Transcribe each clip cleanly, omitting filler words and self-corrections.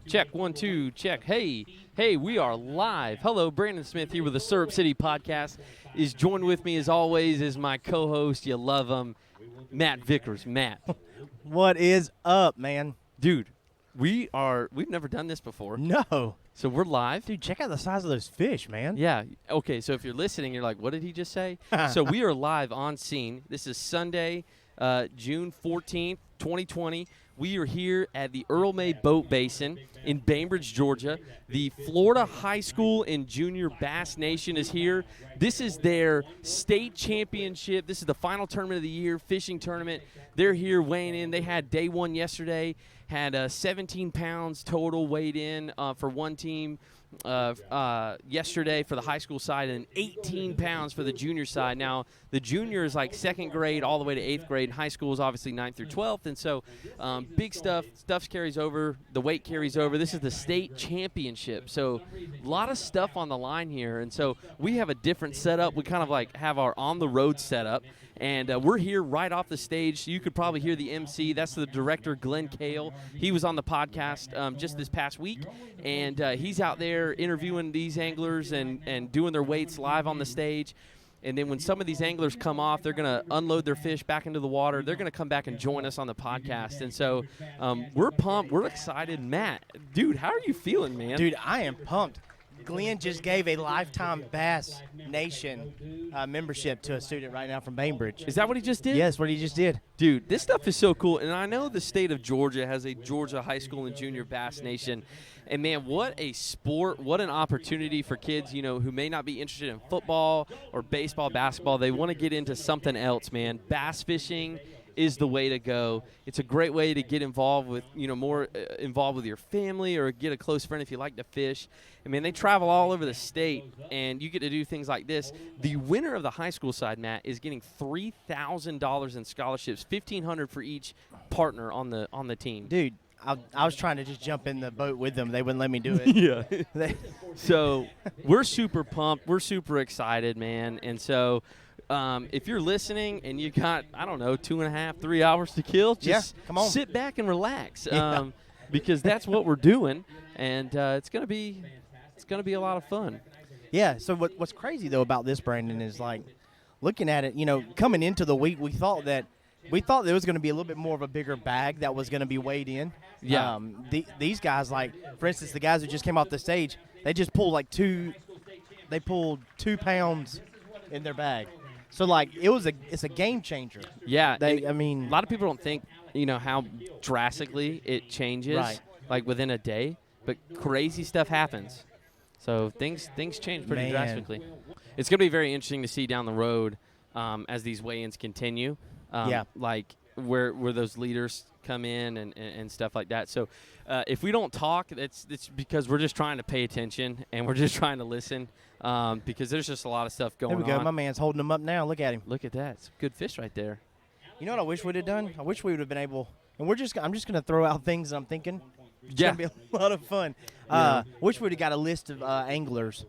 Check, 1, 2, check. Hey, we are live. Hello, Brandon Smith here with the Syrup City Podcast. Is joined with me, as always, is my co-host. You love him, Matt Vickers. Matt. What is up, man? Dude, we've never done this before. No. So we're live. Dude, check out the size of those fish, man. Yeah. Okay, so if you're listening, you're like, what did he just say? So we are live on scene. This is Sunday, June 14th, 2020. We are here at the Earl May Boat Basin in Bainbridge, Georgia. The Florida High School and Junior Bass Nation is here. This is their state championship. This is the final tournament of the year, fishing tournament. They're here weighing in. They had day one yesterday, had 17 pounds total weighed in for one team yesterday for the high school side, and 18 pounds for the junior side. Now, the junior is like second grade all the way to eighth grade. High school is obviously 9th through 12th, and so big stuff carries over. The weight carries over. This is the state championship, so a lot of stuff on the line here, and so we have a different setup. We kind of like have our on-the-road setup, and we're here right off the stage. You could probably hear the MC. That's the director, Glenn Kale. He was on the podcast just this past week, and he's out there interviewing these anglers and doing their weights live on the stage. And then when some of these anglers come off, they're going to unload their fish back into the water. They're going to come back and join us on the podcast. And so we're pumped. We're excited. Matt, dude, how are you feeling, man? Dude, I am pumped. Glenn just gave a lifetime Bass Nation membership to a student right now from Bainbridge. Is that what he just did? Yes, what he just did. Dude, this stuff is so cool. And I know the state of Georgia has a Georgia High School and Junior Bass Nation. And, man, what a sport, what an opportunity for kids, you know, who may not be interested in football or baseball, basketball. They want to get into something else, man. Bass fishing is the way to go. It's a great way to get involved with, you know, more involved with your family or get a close friend if you like to fish. I mean, they travel all over the state, and you get to do things like this. The winner of the high school side, Matt, is getting $3,000 in scholarships, $1,500 for each partner on the team. Dude, I was trying to just jump in the boat with them. They wouldn't let me do it. Yeah. So we're super pumped. We're super excited, man. And so if you're listening and you got, I don't know, 2.5, 3 hours to kill, just come on. Sit back and relax because that's what we're doing. And it's going to be a lot of fun. Yeah, so what's crazy, though, about this, Brandon, is, like, looking at it, you know, coming into the week, we thought there was going to be a little bit more of a bigger bag that was going to be weighed in. Yeah. These guys, like, for instance, the guys who just came off the stage, they just pulled, they pulled 2 pounds in their bag. So, like, it's a game changer. Yeah. I mean, a lot of people don't think, you know, how drastically it changes, like, within a day. But crazy stuff happens. So things change pretty drastically. It's going to be very interesting to see down the road as these weigh-ins continue. Like where those leaders come in and stuff like that. So if we don't talk, it's because we're just trying to pay attention and we're just trying to listen because there's just a lot of stuff going on. There we go. My man's holding them up now. Look at him. Look at that. It's good fish right there. You know what I wish we'd have done? I wish we would have been able – and I'm just going to throw out things I'm thinking. It's going to be a lot of fun. Wish we'd have got a list of anglers.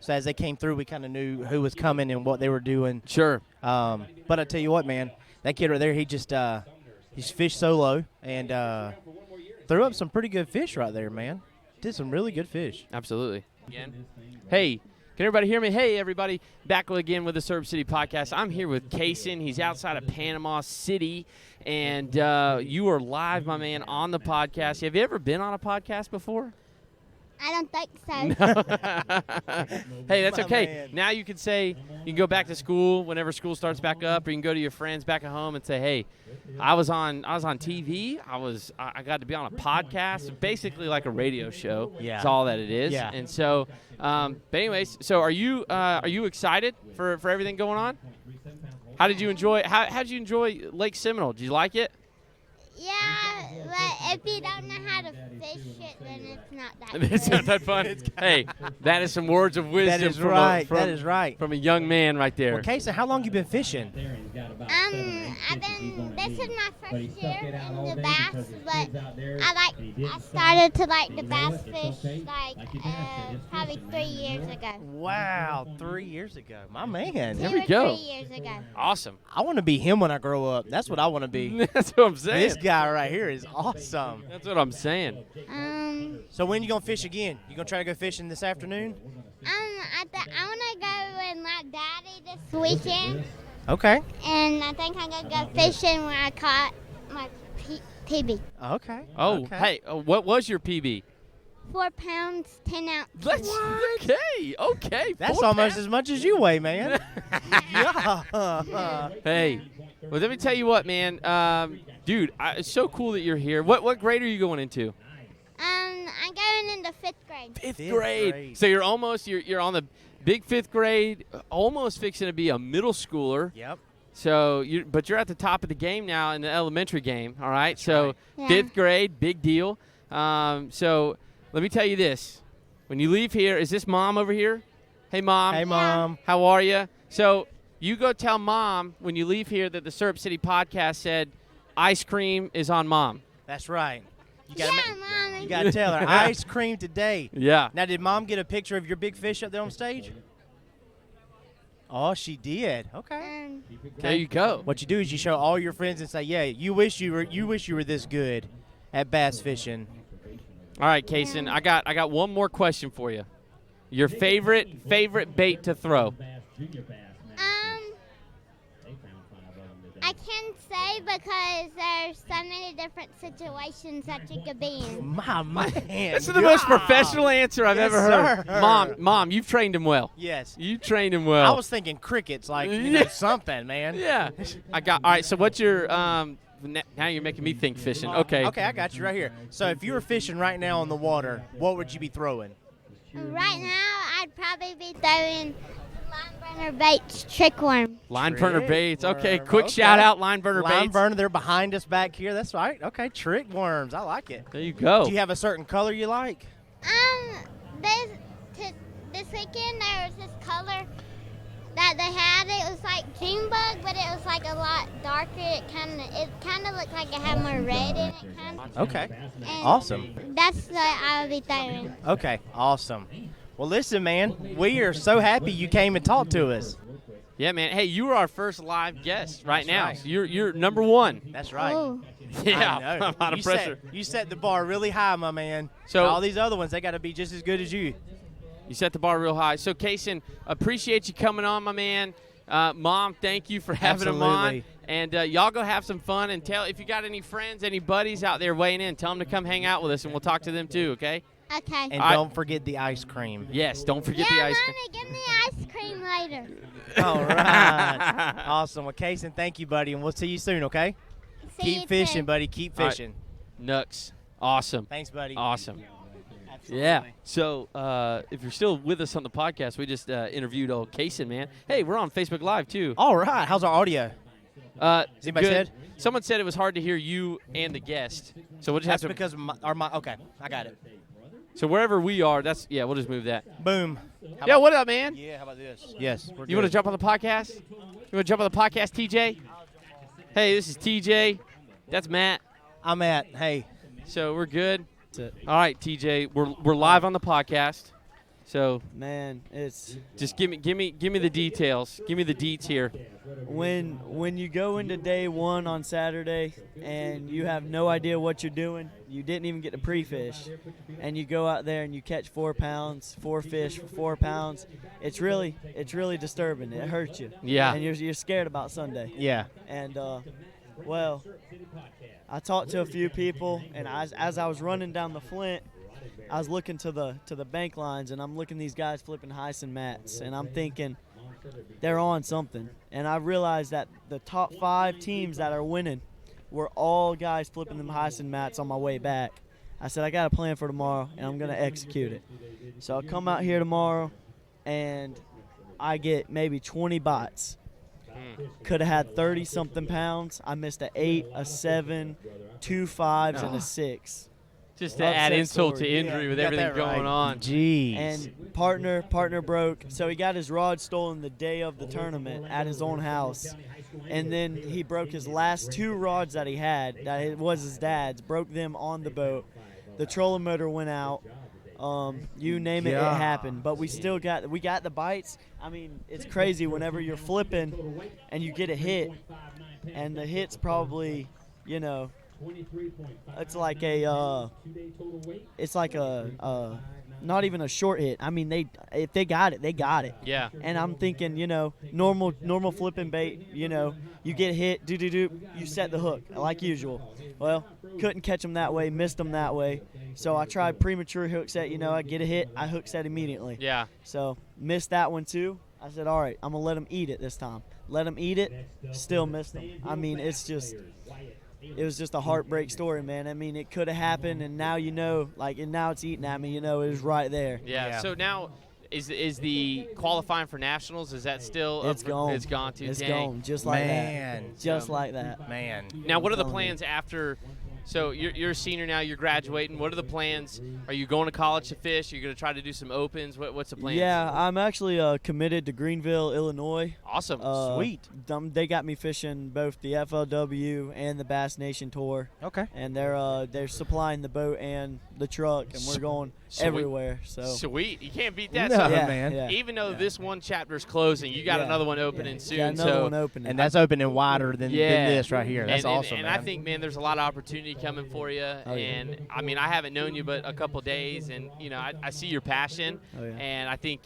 So as they came through, we kind of knew who was coming and what they were doing. Sure. But I tell you what, man, that kid right there, he just he's fished solo and threw up some pretty good fish right there, man. Did some really good fish. Absolutely. Again. Hey, can everybody hear me? Hey, everybody. Back again with the Syrup City Podcast. I'm here with Kaysen. He's outside of Panama City, and you are live, my man, on the podcast. Have you ever been on a podcast before? I don't think so. Hey, that's okay. Man. Now you can say you can go back to school whenever school starts back up, or you can go to your friends back at home and say, "Hey, I was on TV. I got to be on a podcast, basically like a radio show. Yeah, that's all that it is. Yeah. And so, but anyways, so are you excited for everything going on? How did you enjoy? How did you enjoy Lake Seminole? Did you like it? Yeah, but if you don't know how to fish it, then it's not that It's not that fun. Hey, that is some words of wisdom. That is from right. That is right. From a young man right there. Okay, so how long you been fishing? This is my first year in the bass, but I started to like the bass fish probably 3 years ago. Wow, 3 years ago. My man. There we go. 3 years ago. Awesome. I want to be him when I grow up. That's what I want to be. That's what I'm saying. This guy right here is is awesome. That's what I'm saying. So when you gonna fish again? You gonna try to go fishing this afternoon? I wanna go with my daddy this weekend, Okay. and I think I'm gonna go fishing when I caught my PB. Okay. Oh, okay. hey, what was your PB? 4 pounds, 10 ounces. Let's okay. That's 4 almost pounds. as much as you weigh, man. Yeah. Hey, well, let me tell you what, man. Dude, it's so cool that you're here. What grade are you going into? I'm going into 5th grade. Fifth grade. So you're almost you're on the big 5th grade, almost fixing to be a middle schooler. Yep. So you're at the top of the game now in the elementary game. All right. So Yeah. 5th grade, big deal. So let me tell you this: when you leave here, is this Mom over here? Hey, Mom. Hey, Mom. How are you? So you go tell Mom when you leave here that the Syrup City podcast said ice cream is on Mom. That's right. You Mommy. gotta tell her ice cream today. Yeah. Now, did Mom get a picture of your big fish up there on stage? Oh, she did. Okay. There you go. What you do is you show all your friends and say, "Yeah, you wish you were this good at bass fishing." All right, Kaysen, I got one more question for you. Your favorite bait to throw? I can't say because there's so many different situations that you could be in. My man. This is the most professional answer I've Yes, ever heard. sir. Mom, you've trained him well. Yes. You trained him well. I was thinking crickets, like something, man. Yeah. All right, so what's your now you're making me think fishing. Okay. Okay, I got you right here. So if you were fishing right now on the water, what would you be throwing? Right now, I'd probably be throwing line burner baits, trick worm. Line burner Trick baits. Okay, worm. quick Okay. shout out line burner Line baits. burner, they're behind us back here. That's right. Okay, trick worms. I like it. There you go. Do you have a certain color you like? This weekend there was this color that they had. It was like June bug, but it was like a lot darker. It kind of looked like it had more red in it. Okay. And Awesome. That's what I would be throwing. Okay, awesome. Well, listen, man, we are so happy you came and talked to us. Yeah, man. Hey, you were our first live guest right That's now. right. So you're number one. That's right. Oh. Yeah, I know. I'm out of pressure. You set the bar really high, my man. So- all these other ones, they got to be just as good as you. You set the bar real high. So, Kaysen, appreciate you coming on, my man. Mom, thank you for having him on. Absolutely. And y'all go have some fun and tell if you got any friends, any buddies out there weighing in, tell them to come hang out with us, and we'll talk to them too, okay? Okay. And All right. don't forget the ice cream. Yes, don't forget the Yeah, ice Mommy, give me ice cream later. All right. Awesome. Well, Kaysen, thank you, buddy, and we'll see you soon, okay? See you Keep fishing, too. buddy. Keep All right. fishing. Nux. Awesome. Thanks, buddy. Awesome. Absolutely. Yeah. So if you're still with us on the podcast, we just interviewed old Kaysen, man. Hey, we're on Facebook Live too. All right. How's our audio? Has anybody said? Someone said it was hard to hear you and the guest. So we'll just That's have to. because of okay, I got it. So wherever we are, we'll just move that. Boom. Yeah, what up, man? Yeah, how about this? Yes. You want to jump on the podcast? You want to jump on the podcast, TJ? Hey, this is TJ. That's Matt. I'm at. Hey. So we're good. That's it. All right, TJ. We're live on the podcast. So Man, it's just give me the details. Give me the deets here. when you go into day one on Saturday and you have no idea what you're doing, you didn't even get to pre-fish, and you go out there and you catch 4 pounds, 4 fish for 4 pounds. It's really disturbing. It hurts you. Yeah. And you're scared about Sunday. Yeah. And well, I talked to a few people, and as I was running down the Flint, I was looking to the bank lines, and I'm looking at these guys flipping Hyson mats, and I'm thinking they're on something. And I realized that the top 5 teams that are winning were all guys flipping them Hyson mats on my way back. I said, I got a plan for tomorrow, and I'm going to execute it. So I come out here tomorrow, and I get maybe 20 bites. Could have had 30-something pounds. I missed an 8, a 7, 2 5s, and a 6. Just to add Upset insult to story. injury Yeah, with you got everything that right. going on. Jeez. And partner broke, so he got his rod stolen the day of the tournament at his own house. And then he broke his last 2 rods that he had, that it was his dad's, broke them on the boat. The trolling motor went out. You name it, it happened. But we still got the bites. I mean, it's crazy whenever you're flipping and you get a hit, and the hit's probably, it's like a not even a short hit. I mean, if they got it, they got it. Yeah. And I'm thinking, normal flipping bait, you get hit, you set the hook like usual. Well, couldn't catch them that way, missed them that way. So I tried premature hook set. I get a hit, I hook set immediately. Yeah. So missed that one too. I said, all right, I'm gonna let them eat it this time. Let them eat it, still missed them. I mean, it was just a heartbreak story, man. I mean, it could have happened, and now and now it's eating at me. It was right there. Yeah. So now, is the qualifying for nationals? Is that still? It's gone. It's gone too. It's Dang. gone, just like Man. that. Just like that. Man. Now, what are the plans after? So you're a senior now. You're graduating. What are the plans? Are you going to college to fish? Are you going to try to do some opens? What's the plan? Yeah, I'm actually committed to Greenville, Illinois. Awesome. Sweet. They got me fishing both the FLW and the Bass Nation Tour. Okay. And they're supplying the boat and the truck, and we're going everywhere. So Sweet. You can't beat that. No, So man. Yeah. even though this one chapter is closing, you got another one opening soon. Got another one opening. And that's opening wider than this right here. That's awesome, and man. I think, man, there's a lot of opportunity coming for you. Oh, yeah. And I mean, I haven't known you but a couple days, and I see your passion. Oh, yeah. And I think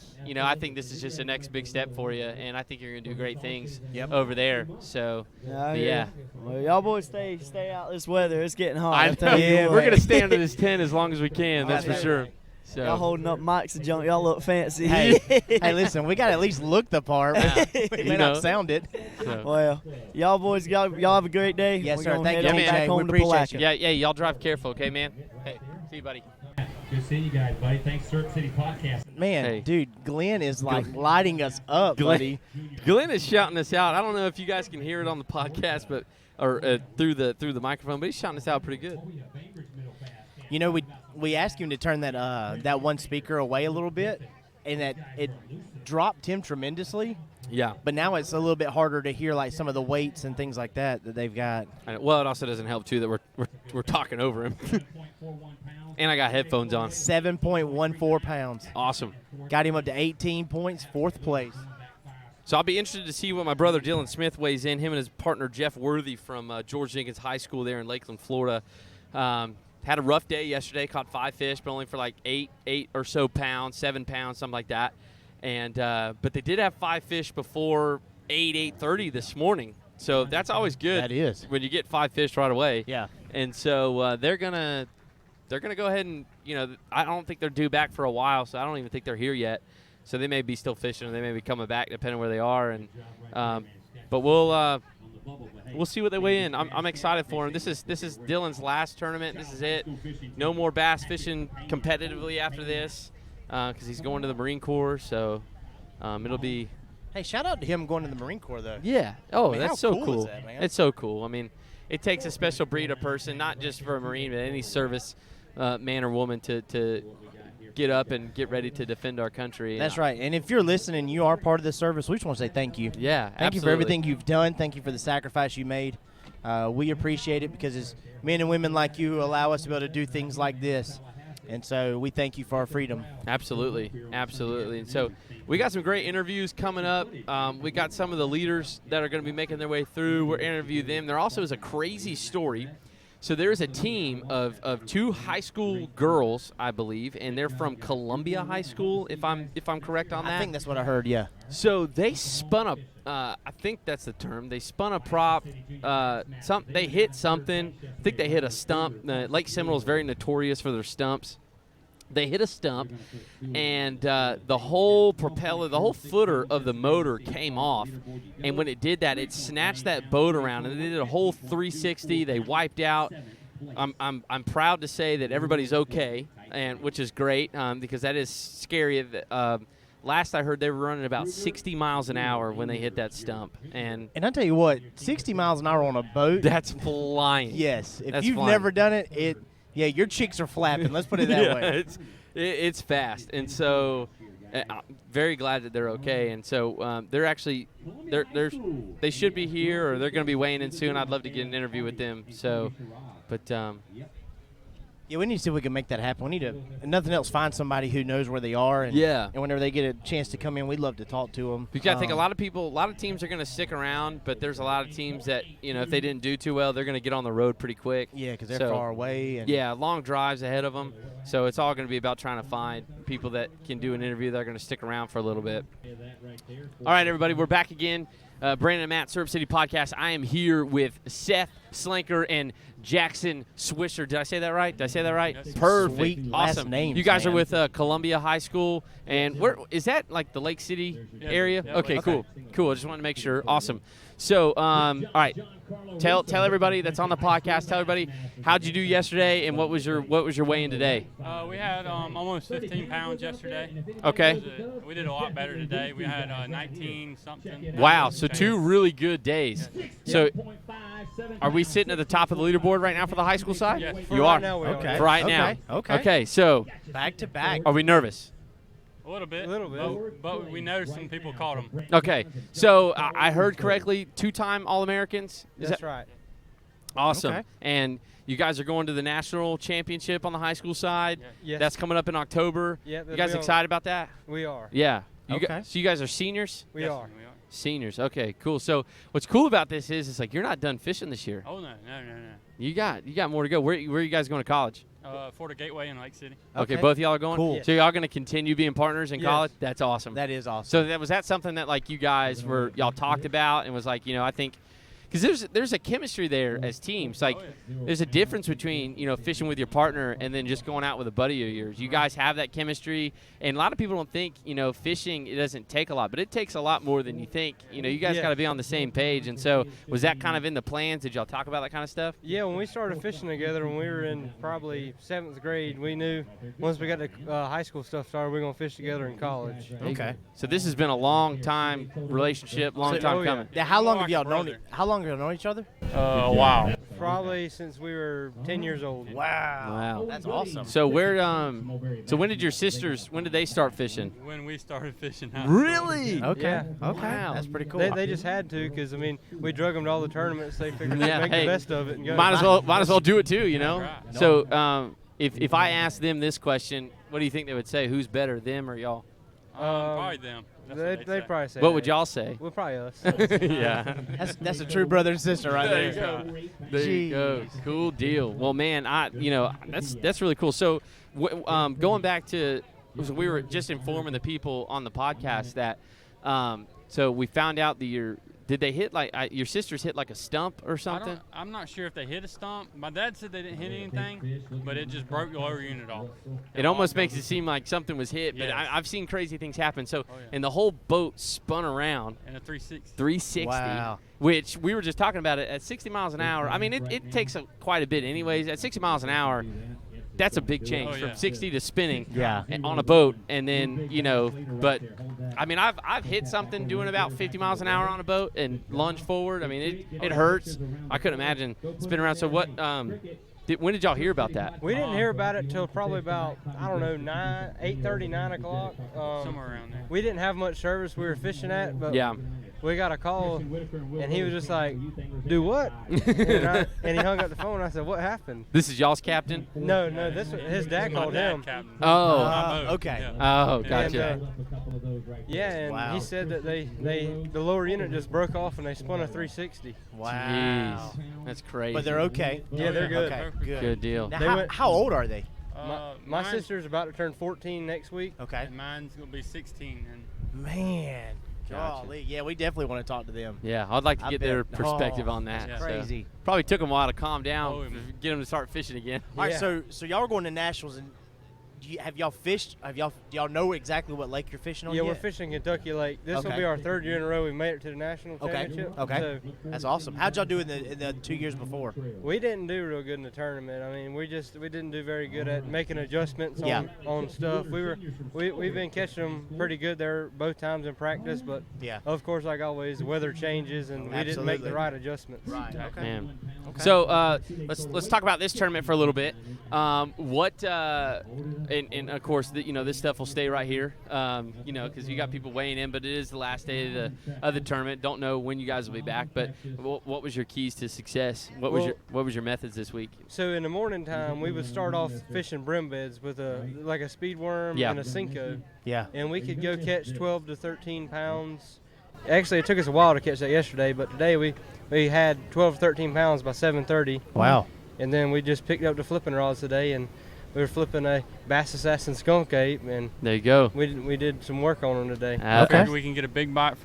this is just the next big step for you, and I think you're gonna do great things Yep. over there. So yeah. Well, y'all boys stay out this weather. It's getting hot. I I'll tell you we're what. gonna stay under this tent as long as we can. That's for sure. So Y'all holding up mics and junk. Y'all look fancy. Hey, listen, we got to at least look the part. We may not sound it. so. Well, y'all boys, y'all have a great day. Yes, We're sir. gonna Thank head you, on man. back We home to appreciate Palatka. you. Yeah, y'all drive careful, okay, man? Hey, see you, buddy. Good seeing you guys, buddy. Thanks, Surf City Podcast. Man, Hey. dude, Glenn is like lighting us up, buddy. Glenn is shouting us out. I don't know if you guys can hear it on the podcast, but through the microphone, but he's shouting us out pretty good. We asked him to turn that one speaker away a little bit, and that it dropped him tremendously. Yeah. But now it's a little bit harder to hear like some of the weights and things like that they've got. Well, it also doesn't help too that we're talking over him. And I got headphones on. 7.14 pounds. Awesome. Got him up to 18 points, 4th place. So I'll be interested to see what my brother Dylan Smith weighs in. Him and his partner Jeff Worthy from George Jenkins High School there in Lakeland, Florida. Had a rough day yesterday. Caught 5 fish, but only for like 8 or so pounds, 7 pounds, something like that. And but they did have 5 fish before 8:30 this morning. So that's always good. That is. When you get 5 fish right away. Yeah. And so they're gonna go ahead and I don't think they're due back for a while, so I don't even think they're here yet. So they may be still fishing, or they may be coming back depending where they are. And but we'll see what they weigh in. I'm excited for them. This is Dylan's last tournament. This is it. No more bass fishing competitively after this because he's going to the Marine Corps. So it'll be. Hey, shout out to him going to the Marine Corps, though. Yeah. Oh, I mean, how that's so cool cool. is that, man? It's so cool. I mean, it takes a special breed of person, not just for a Marine, but any service man or woman to get up and get ready to defend our country. That's right. And if you're listening, you are part of the service, we just want to say thank you. Yeah, Thank you for everything you've done. Thank you for the sacrifice you made. We appreciate it because it's men and women like you who allow us to be able to do things like this. And so we thank you for our freedom. Absolutely. Absolutely. And so we got some great interviews coming up. We got some of the leaders that are going to be making their way through. We're interviewing them. There also is a crazy story. So there is a team of 2 high school girls, I believe, and they're from Columbia High School, if I'm correct on that. I think that's what I heard, yeah. So they spun I think that's the term. They spun a prop. They hit something. I think they hit a stump. Lake Seminole is very notorious for their stumps. They hit a stump, and the whole propeller, the whole footer of the motor came off. And when it did that, it snatched that boat around, and they did a whole 360. They wiped out. I'm proud to say that everybody's okay, and which is great because that is scary. Last I heard, they were running about 60 miles an hour when they hit that stump, and I tell you what, 60 miles an hour on a boat. that's flying. Yes. If That's you've flying. never done it, yeah, your cheeks are flapping. Let's put it that way. It's fast, and so I'm very glad that they're okay. And so they're actually they should be here, or they're going to be weighing in soon. I'd love to get an interview with them. So, but Yeah, we need to see if we can make that happen. We need to, if nothing else, find somebody who knows where they are. And, Yeah. And whenever they get a chance to come in, we'd love to talk to them. Because I think a lot of teams are going to stick around, but there's a lot of teams that, if they didn't do too well, they're going to get on the road pretty quick. Yeah, because they're far away. And yeah, long drives ahead of them. So it's all going to be about trying to find people that can do an interview that are going to stick around for a little bit. All right, everybody, we're back again. Brandon and Matt, Syrup City Podcast. I am here with Seth Slinker and Jackson Swisher. Did I say that right? Yes. Perfect. Sweet last Awesome. names, you guys man. are with Columbia High School. And where is that, like the Lake City area? Yeah, Okay, Lake cool. Cool. I just wanted to make sure. Awesome. So, all right. Tell everybody that's on the podcast. Tell everybody how'd you do yesterday, and what was your weigh-in today? We had almost 15 pounds yesterday. Okay. We did a lot better today. We had 19 something. Wow. So 2 really good days. So, are we sitting at the top of the leaderboard right now for the high school side? Yes. You are. now we are. For right now. Okay. Okay. So, Back to back. are we nervous? A little bit. But we noticed some people caught them. Okay. So I heard correctly, 2-time All-Americans. Is That's that right. awesome? Okay. And you guys are going to the national championship on the high school side. Yes. That's coming up in October. Yeah, You guys we are. excited about that? We are. Yeah. Okay. So you guys are seniors? We Yes, are. Seniors. Okay. Cool. So what's cool about this is it's like you're not done fishing this year. Oh, no. You got more to go. Where are you guys going to college? Florida Gateway in Lake City. Okay. Okay. Both of y'all are going. Cool. So y'all going to continue being partners in Yes. college? That's awesome. That is awesome. So was that something that like you guys y'all talked about and was like, I think because there's a chemistry there as teams. Like there's a difference between fishing with your partner and then just going out with a buddy of yours. You guys have that chemistry, and a lot of people don't think fishing, it doesn't take a lot, but it takes a lot more than you think. You guys Yeah. got to be on the same page. And so was that kind of in the plans? Did y'all talk about that kind of stuff? Yeah, when we started fishing together when we were in probably 7th grade, we knew once we got the high school stuff started, we were going to fish together in college. Okay. So this has been a long time relationship, long So- time oh, yeah. coming. Now, how long have like y'all a brother. known each other? Wow. Probably since we were 10 years old. Wow. Wow. That's awesome. So when did your sisters, when did they start fishing? When we started fishing out. Really? Okay. Yeah. Okay. Wow. That's pretty cool. They just had to because, we drug them to all the tournaments. They figured Yeah, they'd make hey, the best of it and go. Might as well do it too, Right. So if I asked them this question, what do you think they would say? Who's better, them or y'all? Probably them. That's what They'd say. probably say What that. would y'all say? Well, probably us. Yeah. That's a true brother and sister right There you there. go. There you go. Cool deal. Well, man, that's really cool. So, going back to, we were just informing the people on the podcast that, so we found out that did they hit your sisters hit like a stump or something? I'm not sure if they hit a stump. My dad said they didn't hit anything, but it just broke the lower unit off. It almost makes it seem like something was hit, but Yes. I've seen crazy things happen. So, Oh, yeah. and the whole boat spun around. And a 360. 360, Wow. which we were just talking about it at 60 miles an hour. I mean, it takes quite a bit anyways. At 60 miles an hour, that's a big change Oh, yeah. from 60 to spinning Yeah. on a boat. And then, but I mean, I've hit something doing about 50 miles an hour on a boat and lunge forward. I mean, it hurts. I couldn't imagine spinning around. So what, when did y'all hear about that? We didn't hear about it till probably about, 8:30, 9 o'clock. Somewhere around there. We didn't have much service we were fishing at, but Yeah. we got a call, and he was just like, "Do what?" and he hung up the phone. I said, "What happened?" This is y'all's captain? No, his dad My called dad, him. Captain. Oh. My boat. Okay. Yeah. Oh, gotcha. And, yeah, and Wow. he said that the lower unit just broke off and they spun a 360. Wow. Jeez. That's crazy. But they're okay. Yeah, they're good. Okay. Good. Good deal. Now, They went- how old are they? My Mine- sister's about to turn 14 next week. Okay. And mine's gonna be 16. And Man. Gotcha. Golly. Yeah, we definitely want to talk to them. Yeah, I'd like to I get their bet. perspective Oh, on that. that's So, crazy. probably took them a while to calm down, Oh, yeah. get them to start fishing again. All right, Yeah. so y'all are going to nationals, and have y'all fished? Do y'all know exactly what lake you're fishing on? Yeah, yet? we're fishing Kentucky Lake. This will Okay. be our 3rd year in a row we made it to the national Okay. championship. Okay. So That's awesome. How'd y'all do in the 2 years before? we didn't do real good in the tournament. I mean, we didn't do very good at making adjustments Yeah. on stuff. We've been catching them pretty good there both times in practice, but Yeah. of course, like always, weather changes and we didn't make Absolutely. the right adjustments. Right. Okay. Man. Okay. So let's talk about this tournament for a little bit. and of course, this stuff will stay right here, because you got people weighing in, but it is the last day of the tournament. Don't know when you guys will be back, but what was your keys to success? What was your methods this week? So in the morning time, we would start off fishing brim beds with a speed worm and a Cinco. Yeah. And we could go catch 12 to 13 pounds. Actually, it took us a while to catch that yesterday, but today we had 12 to 13 pounds by 7:30. Wow. And then we just picked up the flipping rods today, and we were flipping a Bass Assassin skunk ape, and there you go. We did some work on them today. Okay. We can get a big bite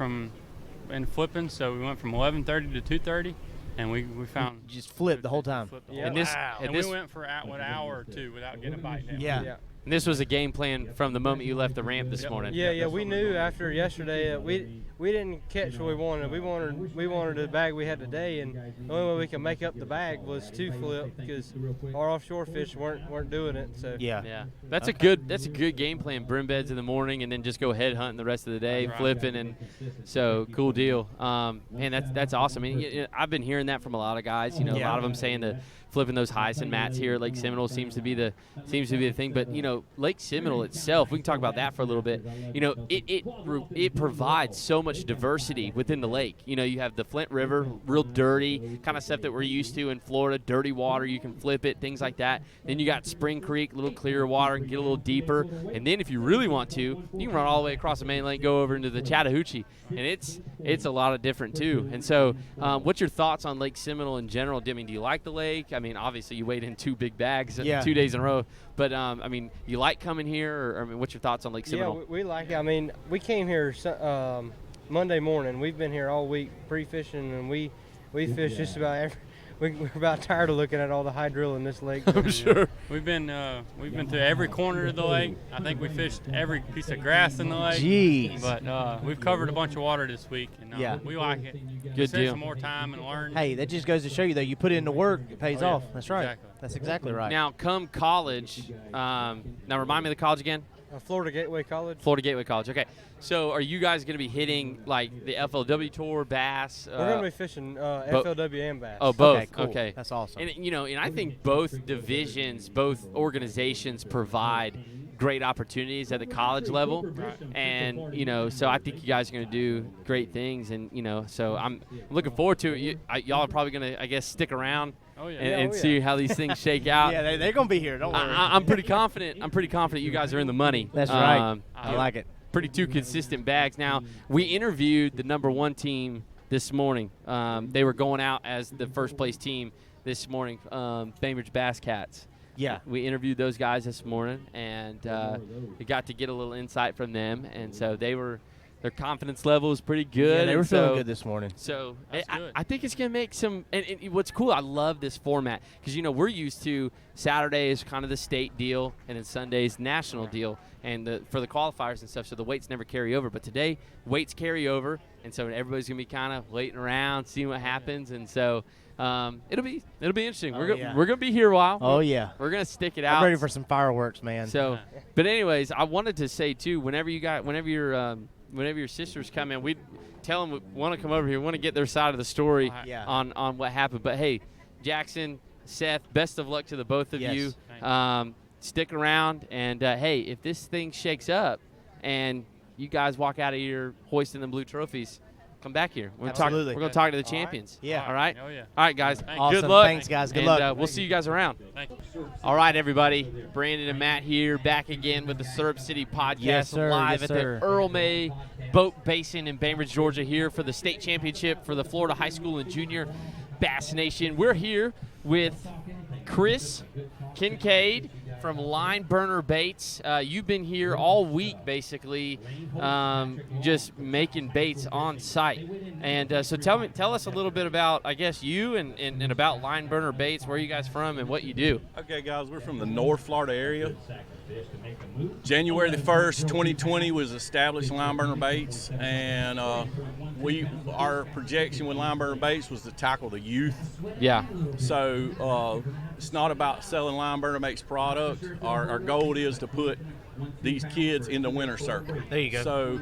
in flipping, so we went from 11:30 to 2:30, and we found just flipped the whole time. And we went for an hour or two without getting a bite. Yeah. And this was a game plan from the moment you left the ramp this morning. Yeah. We knew after yesterday we didn't catch what we wanted. We wanted the bag we had today, and the only way we could make up the bag was to flip because our offshore fish weren't doing it. So yeah. That's a good game plan. Brim beds in the morning, and then just go head hunting the rest of the day, flipping, and so cool deal. Man, that's awesome. I mean, I've been hearing that from a lot of guys. A lot of them saying that flipping those hyacinth mats here at Lake Seminole seems to be the thing. But Lake Seminole itself, we can talk about that for a little bit. It provides so much diversity within the lake. You have the Flint River, real dirty kind of stuff that we're used to in Florida, dirty water. You can flip it, things like that. Then you got Spring Creek, a little clearer water, get a little deeper. And then if you really want to, you can run all the way across the main lake, go over into the Chattahoochee, and it's a lot of different too. And so, what's your thoughts on Lake Seminole in general? I mean, do you like the lake? I mean, obviously you weighed in 2 big bags 2 days in a row. But, I mean, you like coming here? Or what's your thoughts on Lake Seminole? Yeah, we like it. I mean, we came here Monday morning. We've been here all week pre-fishing, and we fish just about we're about tired of looking at all the hydrill in this lake. I'm sure. We've been through every corner of the lake. I think we fished every piece of grass in the lake. Jeez. But we've covered a bunch of water this week, and we like it. Good Spend deal. some more time and learn. Hey, that just goes to show you, though, you put in the work, it pays off. That's right. Exactly. That's exactly right. Now, come college, now remind me of the college again. Florida Gateway College. Florida Gateway College. Okay. So, are you guys going to be hitting like the FLW Tour, Bass? We're going to be fishing FLW and Bass. Oh, both. Okay, cool. Okay. That's awesome. And and I think both divisions, both organizations provide great opportunities at the college level, and so I think you guys are going to do great things, and so I'm looking forward to it. Y'all are probably going to, I guess, stick around. And see how these things shake out. Yeah, they're going to be here. Don't worry. I'm pretty confident. I'm pretty confident you guys are in the money. That's right. I like it. Pretty 2 consistent bags. Now, we interviewed the #1 team this morning. They were going out as the first place team this morning, Bainbridge Bass Cats. Yeah. We interviewed those guys this morning, and we got to get a little insight from them. And so their confidence level is pretty good. Yeah, they were feeling good this morning. So I think it's going to make some – and what's cool, I love this format because, we're used to Saturday is kind of the state deal and then Sunday's national deal and for the qualifiers and stuff, so the weights never carry over. But today, weights carry over, and so everybody's going to be kind of waiting around, seeing what happens. And so it'll be interesting. We're going to be here a while. Oh, yeah. We're going to stick it out. I'm ready for some fireworks, man. So, but anyways, I wanted to say, too, whenever your sisters come in, we tell them we want to come over here. We want to get their side of the story on what happened. But, hey, Jackson, Seth, best of luck to the both of you. Stick around. And, hey, if this thing shakes up and you guys walk out of here hoisting them blue trophies, come back here. We're going to talk to the champions. Right. Yeah. All right? Oh, yeah. All right, guys. Awesome. Good luck. Thanks, guys. Good and, luck. We'll see you guys around. Thank you. All right, everybody. Brandon and Matt here, back again with the Syrup City Podcast, Yes, sir. live Yes, at sir. the Earl May Boat Basin in Bainbridge, Georgia, here for the state championship for the Florida High School and Junior Bass Nation. We're here with Chris Kincaid from Line Burner Baits. You've been here all week, basically, just making baits on site. And so tell us a little bit about, I guess, you and about Line Burner Baits, where you guys from and what you do. Okay, guys, we're from the North Florida area. January the 1st, 2020 was established Line Burner Baits, and our projection with Line Burner Baits was to tackle the youth. Yeah. So it's not about selling Line Burner Baits product. Our goal is to put these kids in the winner circle. There you go. So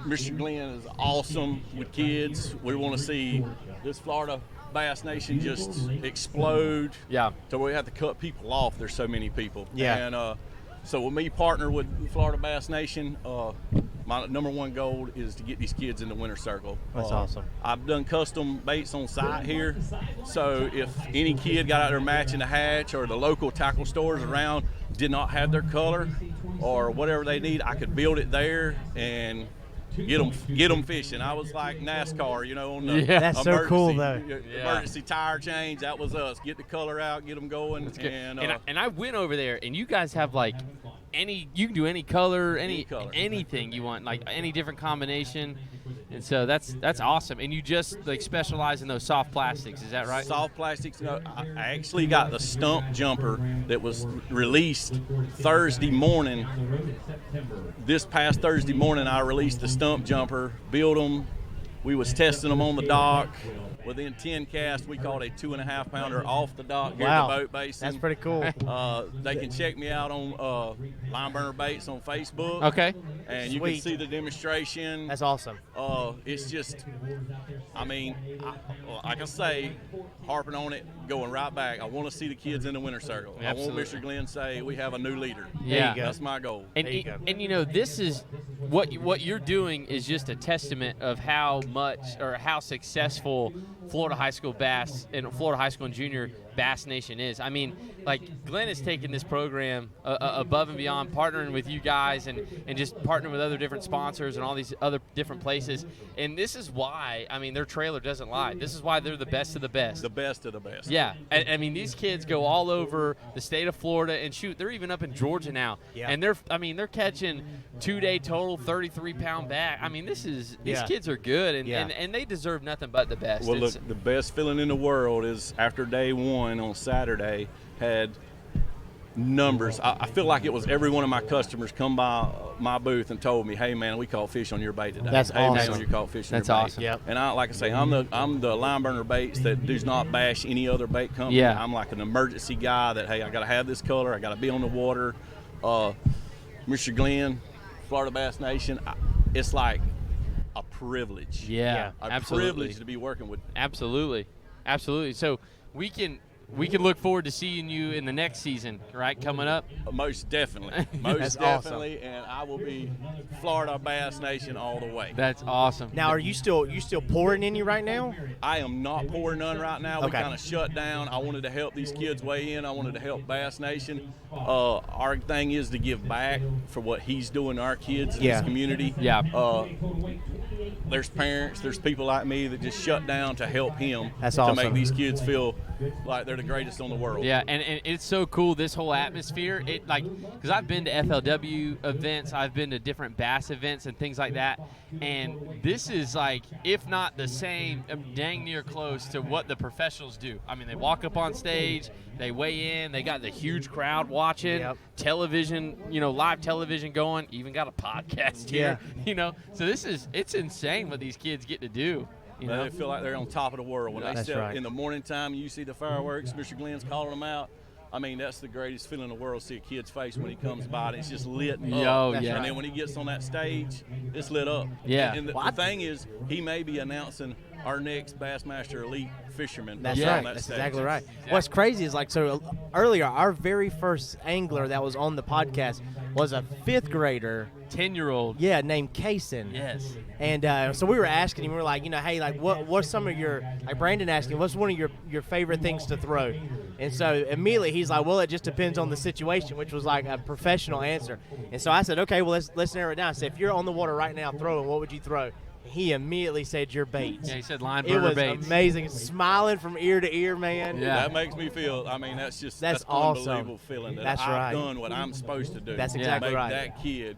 Mr. Glenn is awesome with kids. We want to see this Florida Bass Nation just explode. Yeah. To where we have to cut people off. There's so many people. Yeah. And so when we partner with Florida Bass Nation, my number one goal is to get these kids in the winter circle. That's awesome. I've done custom baits on site here, so if any kid got out there matching a hatch, or the local tackle stores around did not have their color or whatever they need, I could build it there and get them fishing. I was like NASCAR, you know, on the That's so cool, though. emergency tire change. That was us. Get the color out, get them going. And I went over there, and you guys have like you can do any color, anything you want, like any different combination. And so that's awesome. And you just like specialize in those soft plastics, is that right? Soft plastics. No, I actually got the stump jumper that was released Thursday morning. This past Thursday morning, I released the stump jumper, built them. We was testing them on the dock. Within 10 casts, we caught a 2.5 pounder off the dock here at the boat basin. That's pretty cool. They can check me out on Line Burner Baits on Facebook. Okay. And you can see the demonstration. That's awesome. It's just, I mean, like I say, harping on it, going right back. I want to see the kids in the winter circle. Absolutely. I want Mr. Glenn say we have a new leader. Yeah. That's my goal. And you know, this is what you're doing is just a testament of how much or how successful Florida high school bass and Florida high school and junior Bass Nation is. I mean, like Glenn has taken this program above and beyond, partnering with you guys and just partnering with other different sponsors and all these other different places. And this is why, I mean, their trailer doesn't lie. This is why they're the best of the best. The best of the best. Yeah. I mean, these kids go all over the state of Florida, and shoot, they're even up in Georgia now. Yeah. And they're catching 2-day total 33-pound back. I mean, these kids are good, and they deserve nothing but the best. Well, look, the best feeling in the world is after day one on Saturday had numbers. I feel like it was every one of my customers come by my booth and told me, "Hey man, we caught fish on your bait today." That's hey, awesome. Man, you caught fish on That's your bait. awesome. Yep. And I, like I say, I'm the line burner baits that does not bash any other bait company. Yeah. I'm like an emergency guy that, hey, I got to have this color. I got to be on the water. Mr. Glenn, Florida Bass Nation, it's like a privilege. Yeah, A absolutely. privilege to be working with. Absolutely. So we can look forward to seeing you in the next season, right? Coming up. Most definitely. Most That's definitely. And I will be Florida Bass Nation all the way. That's awesome. Now, are you still pouring any right now? I am not pouring none right now. We Okay. kind of shut down. I wanted to help these kids weigh in. I wanted to help Bass Nation. Our thing is to give back for what he's doing to our kids in this community. Yeah. There's parents, there's people like me that just shut down to help him. That's to awesome. make these kids feel like they're the greatest on the world. Yeah, and it's so cool, this whole atmosphere. It like, because I've been to FLW events, I've been to different bass events and things like that, and this is like, if not the same, dang near close to what the professionals do. I mean, they walk up on stage, they weigh in, they got the huge crowd watching, television, live television going, even got a podcast here, So it's insane what these kids get to do. They feel like they're on top of the world. When they That's step right. in the morning time, you see the fireworks, Mr. Glenn's calling them out. I mean, that's the greatest feeling in the world, see a kid's face when he comes by and it's just lit up. Yeah. And then when he gets on that stage, it's lit up. Yeah. And the thing is, he may be announcing our next Bassmaster Elite fisherman. That's on right. that That's stage. exactly right. What's crazy is earlier, our very first angler that was on the podcast was a 5th grader. 10-year-old. Yeah, named Kaysen. Yes. And so we were asking him, we were like, hey, like what's some of your, like Brandon asked him, what's one of your favorite things to throw? And so immediately he's like, well, it just depends on the situation, which was like a professional answer. And so I said, okay, well, let's narrow it down. I said, if you're on the water right now throwing, what would you throw? He immediately said your baits. Yeah, he said line It burner was baits. amazing, smiling from ear to ear, man. Yeah. That makes me feel, I mean, that's awesome. unbelievable feeling that That's I've right. done what I'm supposed to do. That's exactly make right. that kid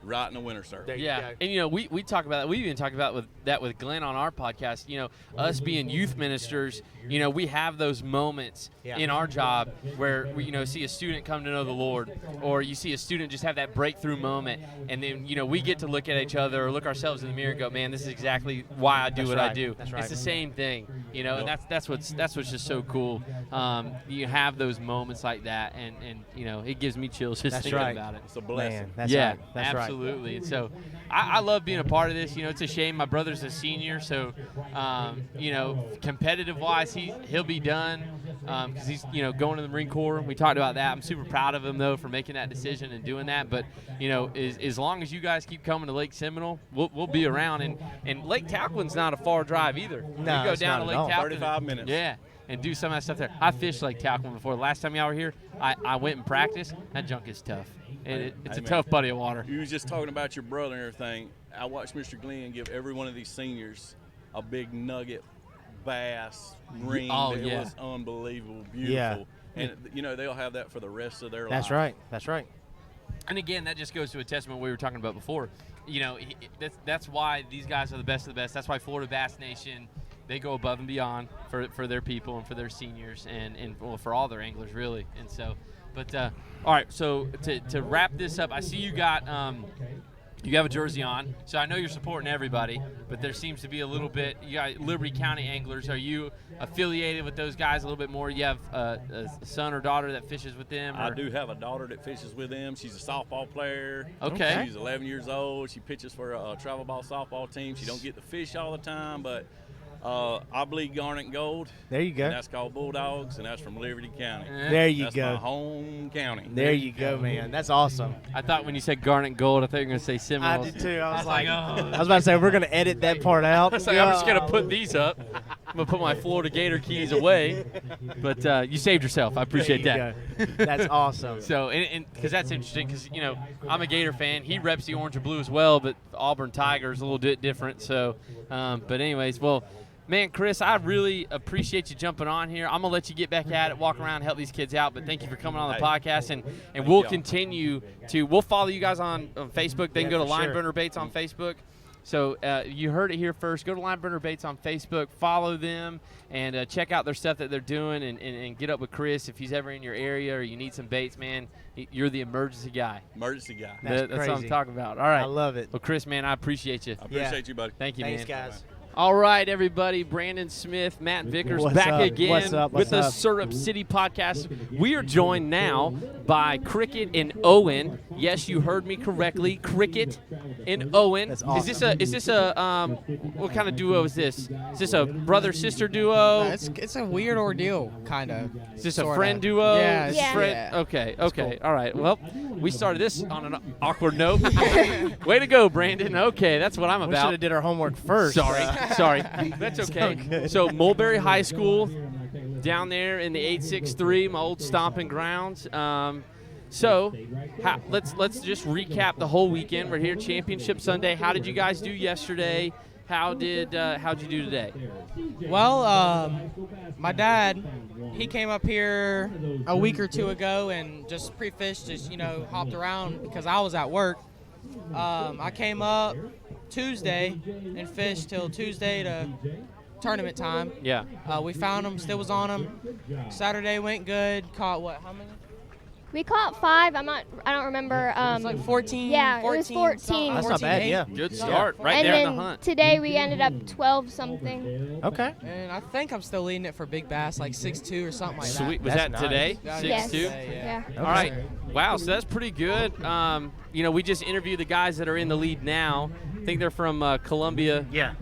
right in the winter circle. There you Yeah, go. and we talk about that. We even talked about with Glenn on our podcast. Us being youth ministers, we have those moments in our job where we see a student come to know the Lord, or you see a student just have that breakthrough moment, and then we get to look at each other or look ourselves in the mirror and go, man, this is exactly why I do what I do. That's right. It's the same thing, and that's what's just so cool. You have those moments like that, and it gives me chills just That's thinking right. about it. It's a blessing. Man, that's Yeah, right. That's right. Absolutely. And so I love being a part of this. You know, it's a shame my brother's a senior, so you know, competitive-wise, he'll be done because he's, you know, going to the Marine Corps. We talked about that. I'm super proud of him though for making that decision and doing that. But you know, as long as you guys keep coming to Lake Seminole, we'll be around. And Lake Talquin's not a far drive either. No, you go it's down not to at Lake all. Talquin, 35 minutes. Yeah. And do some of that stuff there. I fished Lake Talquin before. The last time y'all were here, I went and practiced. That junk is tough. And it's a tough body of water. You was just talking about your brother and everything. I watched Mr. Glenn give every one of these seniors a big nugget bass ring. Oh, It yeah. was unbelievable, beautiful. Yeah. And, you know, they'll have that for the rest of their life. That's right. That's right. And again, that just goes to a testament we were talking about before. You know, that's why these guys are the best of the best. That's why Florida Bass Nation, they go above and beyond for their people and for their seniors and well, for all their anglers, really. And so, but all right, so to wrap this up, I see you got you have a jersey on, so I know you're supporting everybody, but there seems to be a little bit. You got Liberty County Anglers. Are you affiliated with those guys a little bit more? You have a son or daughter that fishes with them? I do have a daughter that fishes with them. She's a softball player. Okay. She's 11 years old. She pitches for a travel ball softball team. She don't get to fish all the time, but I bleed garnet and gold. There you go. And that's called Bulldogs, and that's from Liberty County. There you That's go. my home county. There you go, man. That's awesome. I thought when you said garnet and gold, I thought you were going to say I Seminole. did too. I was like, like, oh. I was about to say we're gonna edit that part out. I'm just going to put these up. I'm going to put my Florida Gator keys away. But you saved yourself. I appreciate There you that. go. That's awesome. So, and because that's interesting, because, you know, I'm a Gator fan. He reps the orange and blue as well, but the Auburn Tigers a little bit different. So, but anyways, well, man, Chris, I really appreciate you jumping on here. I'm going to let you get back at it, walk around, help these kids out, but thank you for coming on the podcast, and we'll continue we'll follow you guys on Facebook. They can go to Lineburner Baits on Facebook. So you heard it here first. Go to Lineburner Baits on Facebook, follow them, and check out their stuff that they're doing, and get up with Chris if he's ever in your area or you need some baits, man. You're the emergency guy. Emergency guy. That's what I'm crazy. talking about. All right. I love it. Well, Chris, man, I appreciate you. I appreciate you, buddy. Thank you, Thanks, man. guys. All right, everybody. Brandon Smith, Matt Vickers What's back up? again What's up? with the What's up? Syrup City podcast. We are joined now by Cricket and Owen. Yes, you heard me correctly. Cricket and Owen. That's awesome. Is this a what kind of duo is this? Is this a brother sister duo? It's a weird ordeal, kind of. Is this a friend duo? Yeah. Yeah. Friend? Okay. All right. Well, we started this on an awkward note. Way to go, Brandon. Okay, that's what I'm We should about. have did our homework first. Sorry. That's okay. So Mulberry High School down there in the 863, my old stomping grounds. So let's just recap the whole weekend. We're here Championship Sunday. How did you guys do yesterday? How'd you do today? Well, my dad, he came up here a week or two ago and just pre-fished, just hopped around because I was at work. I came up Tuesday and fished till Tuesday to tournament time. Yeah. We found them, still was on them. Saturday went good. Caught how many? We caught 5. I don't remember. It's like 14. Yeah, it 14, was 14. something, That's not bad, 14, yeah. Good start. Right and there then in the hunt. today we ended up 12 something. Okay. And I think I'm still leading it for big bass, like 6'2" or something like that. Sweet. Was That's that nice. today? Yes. 6'2"? Yeah. Okay. All right. Wow, so that's pretty good. We just interviewed the guys that are in the lead now. I think they're from Columbia. Yeah.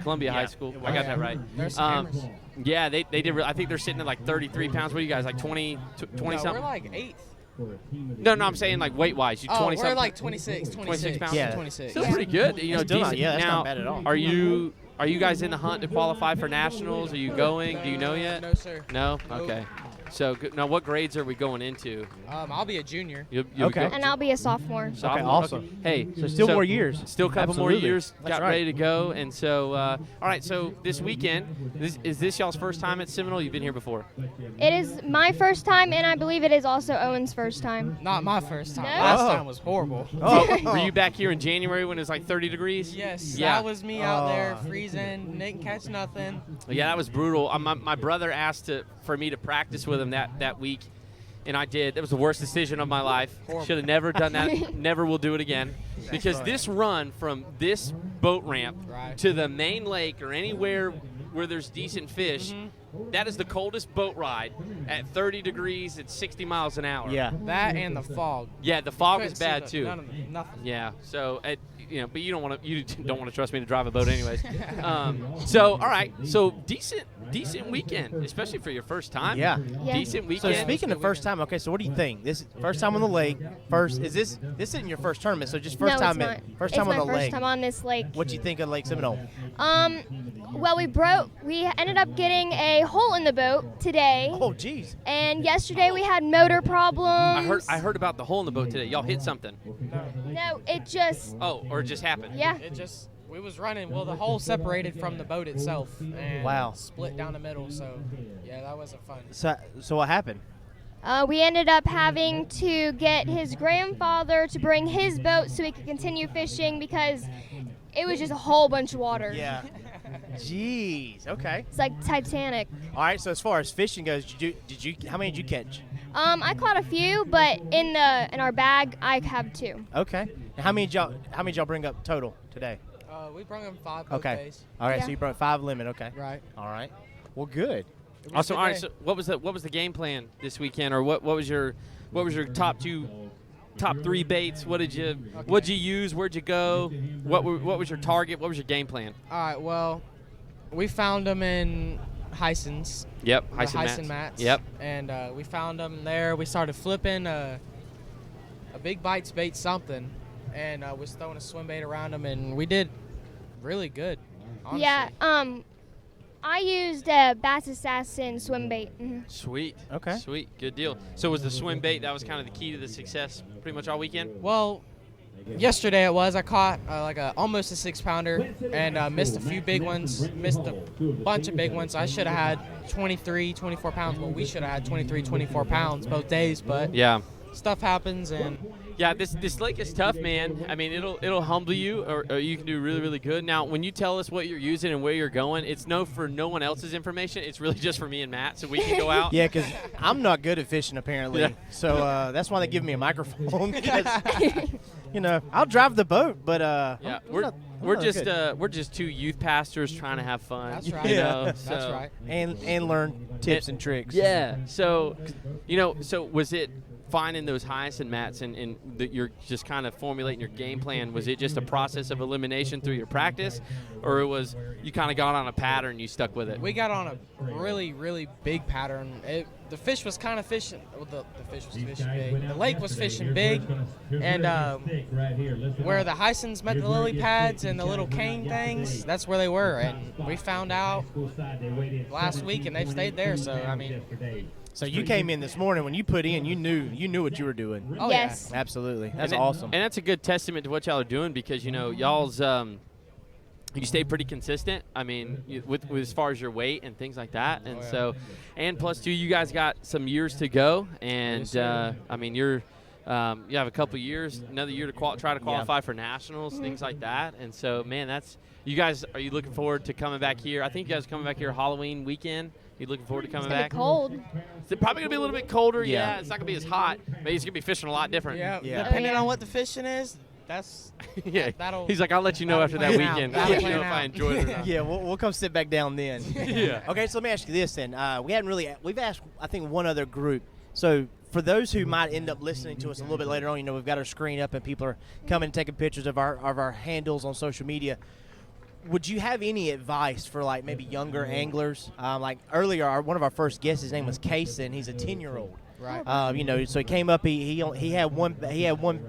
Columbia High School. I got that right. There's some hammers. Yeah, they did. I think they're sitting at like 33 pounds. What are you guys, like 20 No, something? we're like 8th. No, I'm saying like weight-wise. You 20 we're something. like 26 pounds? Yeah. 26. Still pretty good. Still not- decent. yeah, that's now, not bad at all. Are you guys in the hunt to qualify for nationals? Are you going? Do you know yet? No, sir. No? Nope. Okay. So now what grades are we going into? I'll be a junior. You'll Okay. And I'll be a sophomore. Sophomore? Okay, awesome. Hey, So still more years. Still a couple more Absolutely. years. That's Got right. ready to go. And so, all right, so this weekend, is this y'all's first time at Seminole? You've been here before? It is my first time, and I believe it is also Owen's first time. Not my first time. No? Last Oh. time was horrible. Oh. Were you back here in January when it was like 30 degrees? Yes, Yeah. that was me out there Oh. freezing. Didn't catch nothing. Yeah, that was brutal. My brother asked for me to practice with him that week, and I did. That was the worst decision of my life. Should have never done that. Never will do it again. Because this run from this boat ramp Right. to the main lake or anywhere where there's decent fish. That is the coldest boat ride at 30 degrees at 60 miles an hour. Yeah. That and the fog. Yeah, the fog Couldn't is see bad the- too. Nothing. Yeah. So, but you don't want to trust me to drive a boat anyways. So, all right. So decent weekend, especially for your first time. Yeah. Decent So weekend. speaking of first time, okay, so what do you think? This is first time on the lake. This isn't your first tournament, so just first no, time it's not. first It's time on my the first lake. time on this lake. What you think of Lake Seminole? Well, we ended up getting a hole in the boat today. Oh, geez. And yesterday we had motor problems. I heard about the hole in the boat today. Y'all hit something. No, it just. Oh, or it just happened. Yeah. We was running. Well, the hole separated from the boat itself and Wow. split down the middle. So, yeah, that wasn't fun. So what happened? We ended up having to get his grandfather to bring his boat so we could continue fishing because it was just a whole bunch of water. Yeah. Jeez. Okay. It's like Titanic. All right. So as far as fishing goes, how many did you catch? I caught a few, but in our bag I have 2. Okay. And how many did y'all bring up total today? We brought him 5 both Okay. days. All right. Yeah. So you brought 5 limit. Okay. Right. All right. Well, good. Also, all right. So what was the game plan this weekend, or what was your top 3 baits? What'd you use? Where'd you go? What was your target? What was your game plan? All right. Well, we found them in Hyson's. Yep. The Hyson Hyson mats. Yep. And we found them there. We started flipping a big bites bait something, and was throwing a swim bait around them, and we did really good. Honestly. Yeah. I used a Bass Assassin swim bait. Sweet. Okay. Sweet. Good deal. So was the swim bait, that was kind of the key to the success pretty much all weekend? Well, yesterday it was. I caught almost a 6-pounder and missed a few big ones. Missed a bunch of big ones. I should have had 23, 24 pounds. Well, we should have had 23, 24 pounds both days. But Yeah. stuff happens, and Yeah, this lake is tough, man. I mean, it'll humble you, or you can do really, really good. Now, when you tell us what you're using and where you're going, it's for no one else's information. It's really just for me and Matt, so we can go out. Yeah, because I'm not good at fishing apparently. Yeah. So that's why they give me a microphone. Because, I'll drive the boat, but Yeah, we're just 2 youth pastors trying to have fun. that's right. You know, That's so- right. and learn tips and tricks. Yeah. So, so was it finding those hyacinth mats and that you're just kind of formulating your game plan? Was it just a process of elimination through your practice, or it was you kind of got on a pattern and you stuck with it? We got on a really, really big pattern. The fish was kind of fishing. Well, the fish was fishing big. The lake was fishing big, and where the hyacinths met the lily pads and the little cane things, that's where they were. And we found out last week, and they've stayed there. So I mean, So you came in this morning when you put in, you knew what you were doing. oh Yes. Absolutely, that's And awesome. And that's a good testament to what y'all are doing, because y'all's you stay pretty consistent. I mean, with as far as your weight and things like that, and so, and plus too, you guys got some years to go, and Yes, sir. I mean you have a couple years, another year to try to qualify for nationals, things like that, and so man, you guys. Are you looking forward to coming back here? I think you guys are coming back here Halloween weekend. You looking forward to coming It's gonna back? be cold. It's probably gonna be a little bit colder. Yeah. Yeah, it's not gonna be as hot, but he's gonna be fishing a lot different. yeah. Yeah. Depending Oh, yeah. on what the fishing is, that's Yeah. that'll. He's like, I'll let you know after that plan out. weekend. That'll I'll let you know plan if I out. enjoyed it or not. Yeah, we'll come sit back down then. Yeah. Okay, so let me ask you this then. We've asked, I think, one other group. So for those who might end up listening to us a little bit later on, we've got our screen up and people are coming and taking pictures of our handles on social media. Would you have any advice for like maybe younger anglers? Like earlier, one of our first guests, his name was Kason. He's a 10-year-old. Right. So he came up. He had one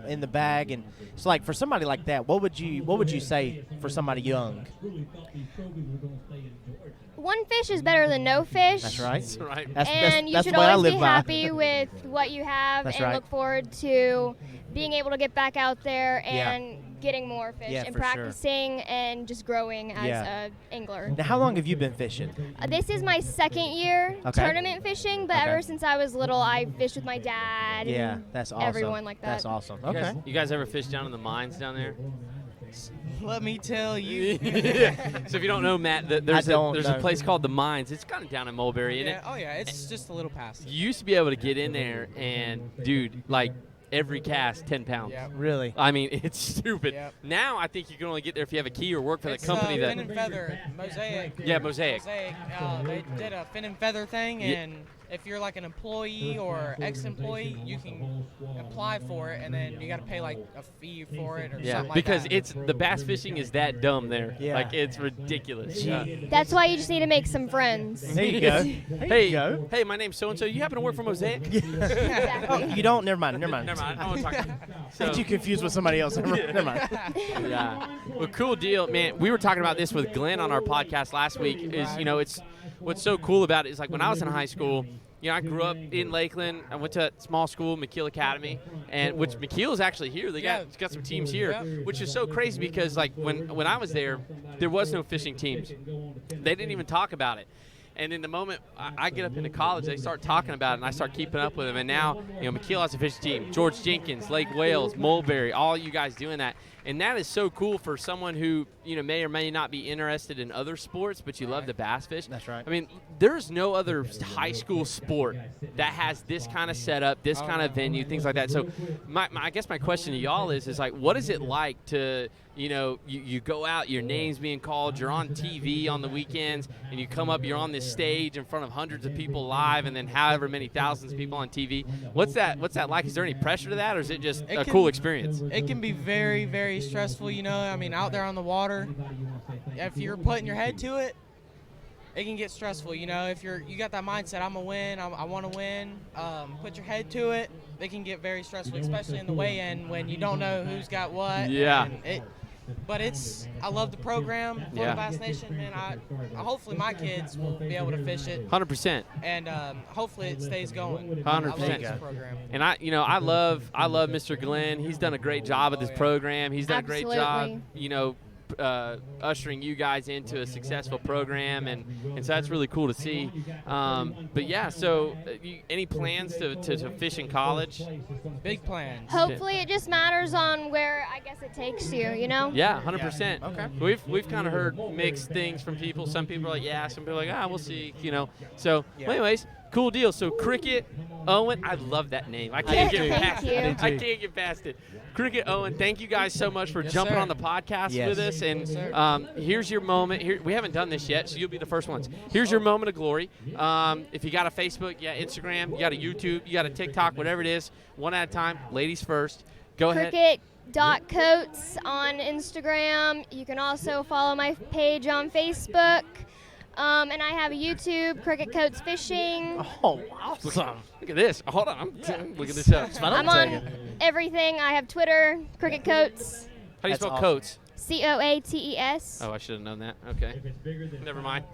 in the bag, and it's like for somebody like that, what would you say for somebody young? One fish is better than no fish. That's right. That's right. And you that's should what I always live be by. happy with what you have That's and right. look forward to being able to get back out there Yeah. and getting more fish Yeah, and for sure. practicing and just growing as Yeah. a angler. Now, how long have you been fishing? This is my second year Okay. tournament fishing, but Okay. ever since I was little, I fished with my dad. Yeah, and that's awesome. Everyone like that. That's awesome. You Okay. guys, you guys ever fish down in the mines down there? Let me tell you. So if you don't know, Matt, there's don't a know. place called the Mines. It's kind of down in Mulberry, isn't Yeah, it? oh yeah, it's just a little past. You used to be able to get in there and, dude, like every cast 10 pounds. Yep. Really? I mean, it's stupid. Yep. Now I think you can only get there if you have a key or work for It's the company that. Fin and Feather, Mosaic. Yeah, Mosaic. They did a Fin and Feather thing, Yeah. and if you're like an employee or ex-employee, you can apply for it, and then you got to pay like a fee for it or Yeah, something like because that. it's the bass fishing is that dumb there. Yeah. Like it's ridiculous. That's why you just need to make some friends. There you go. Hey, you go. hey, my name's so and so. You happen to work for Mosaic? Oh, you don't? Never mind. Never mind. I want to talk to you. Get you confused with somebody else. Never mind. Yeah. Well, cool deal, man. We were talking about this with Glenn on our podcast last week. It's what's so cool about it is like when I was in high school. I grew up in Lakeland. I went to a small school, McKeel Academy, and which McKeel is actually here. They got some teams here, which is so crazy because like when I was there was no fishing teams. They didn't even talk about it. And in the moment I get up into college, they start talking about it, and I start keeping up with them. And now, McKeel has a fishing team. George Jenkins, Lake Wales, Mulberry, all you guys doing that. And that is so cool for someone who, may or may not be interested in other sports, but you love to bass fish. That's right. I mean, there's no other high school sport that has this kind of setup, this kind of venue, things like that. So I guess my question to y'all is like, what is it like to, you go out, your name's being called, you're on TV on the weekends, and you come up, you're on this stage in front of hundreds of people live, and then however many thousands of people on TV. What's that like? Is there any pressure to that, or is it just a cool experience? It can be very, very stressful, out there on the water. If you're putting your head to it, it can get stressful, if you got that mindset, I'm gonna win, I want to win, put your head to it, it can get very stressful, especially in the weigh-in when you don't know who's got what. Yeah. But I love the program, Florida Bass Nation, man. Hopefully my kids will be able to fish it. 100%. And hopefully it stays going. 100%. I love this program. And I love Mr. Glenn. He's done a great job with this program. He's done a great job, ushering you guys into a successful program, and so that's really cool to see. But yeah, so any plans to fish in college? Big plans. Hopefully it just matters on where I guess it takes you, Yeah, 100%. Okay. We've kind of heard mixed things from people. Some people are like, yeah. Some people are like, we'll see. So, well, anyways, cool deal. So Cricket Owen, I love that name. I can't get past it. I can't get past it. Cricket Owen, thank you guys so much for jumping on the podcast with us. And here's your moment. Here, we haven't done this yet, so you'll be the first ones. Here's your moment of glory. If you got a Facebook, Instagram, you got a YouTube, you got a TikTok, whatever it is, one at a time. Ladies first. Go ahead. Cricket.coats on Instagram. You can also follow my page on Facebook. And I have a YouTube, Cricket Coats Fishing. Oh, awesome. Look at this. Hold on. I'm looking this up. I'm on everything. I have Twitter, Cricket Coats. How do you spell coats? Coates. Oh, I should have known that. Okay. Never mind.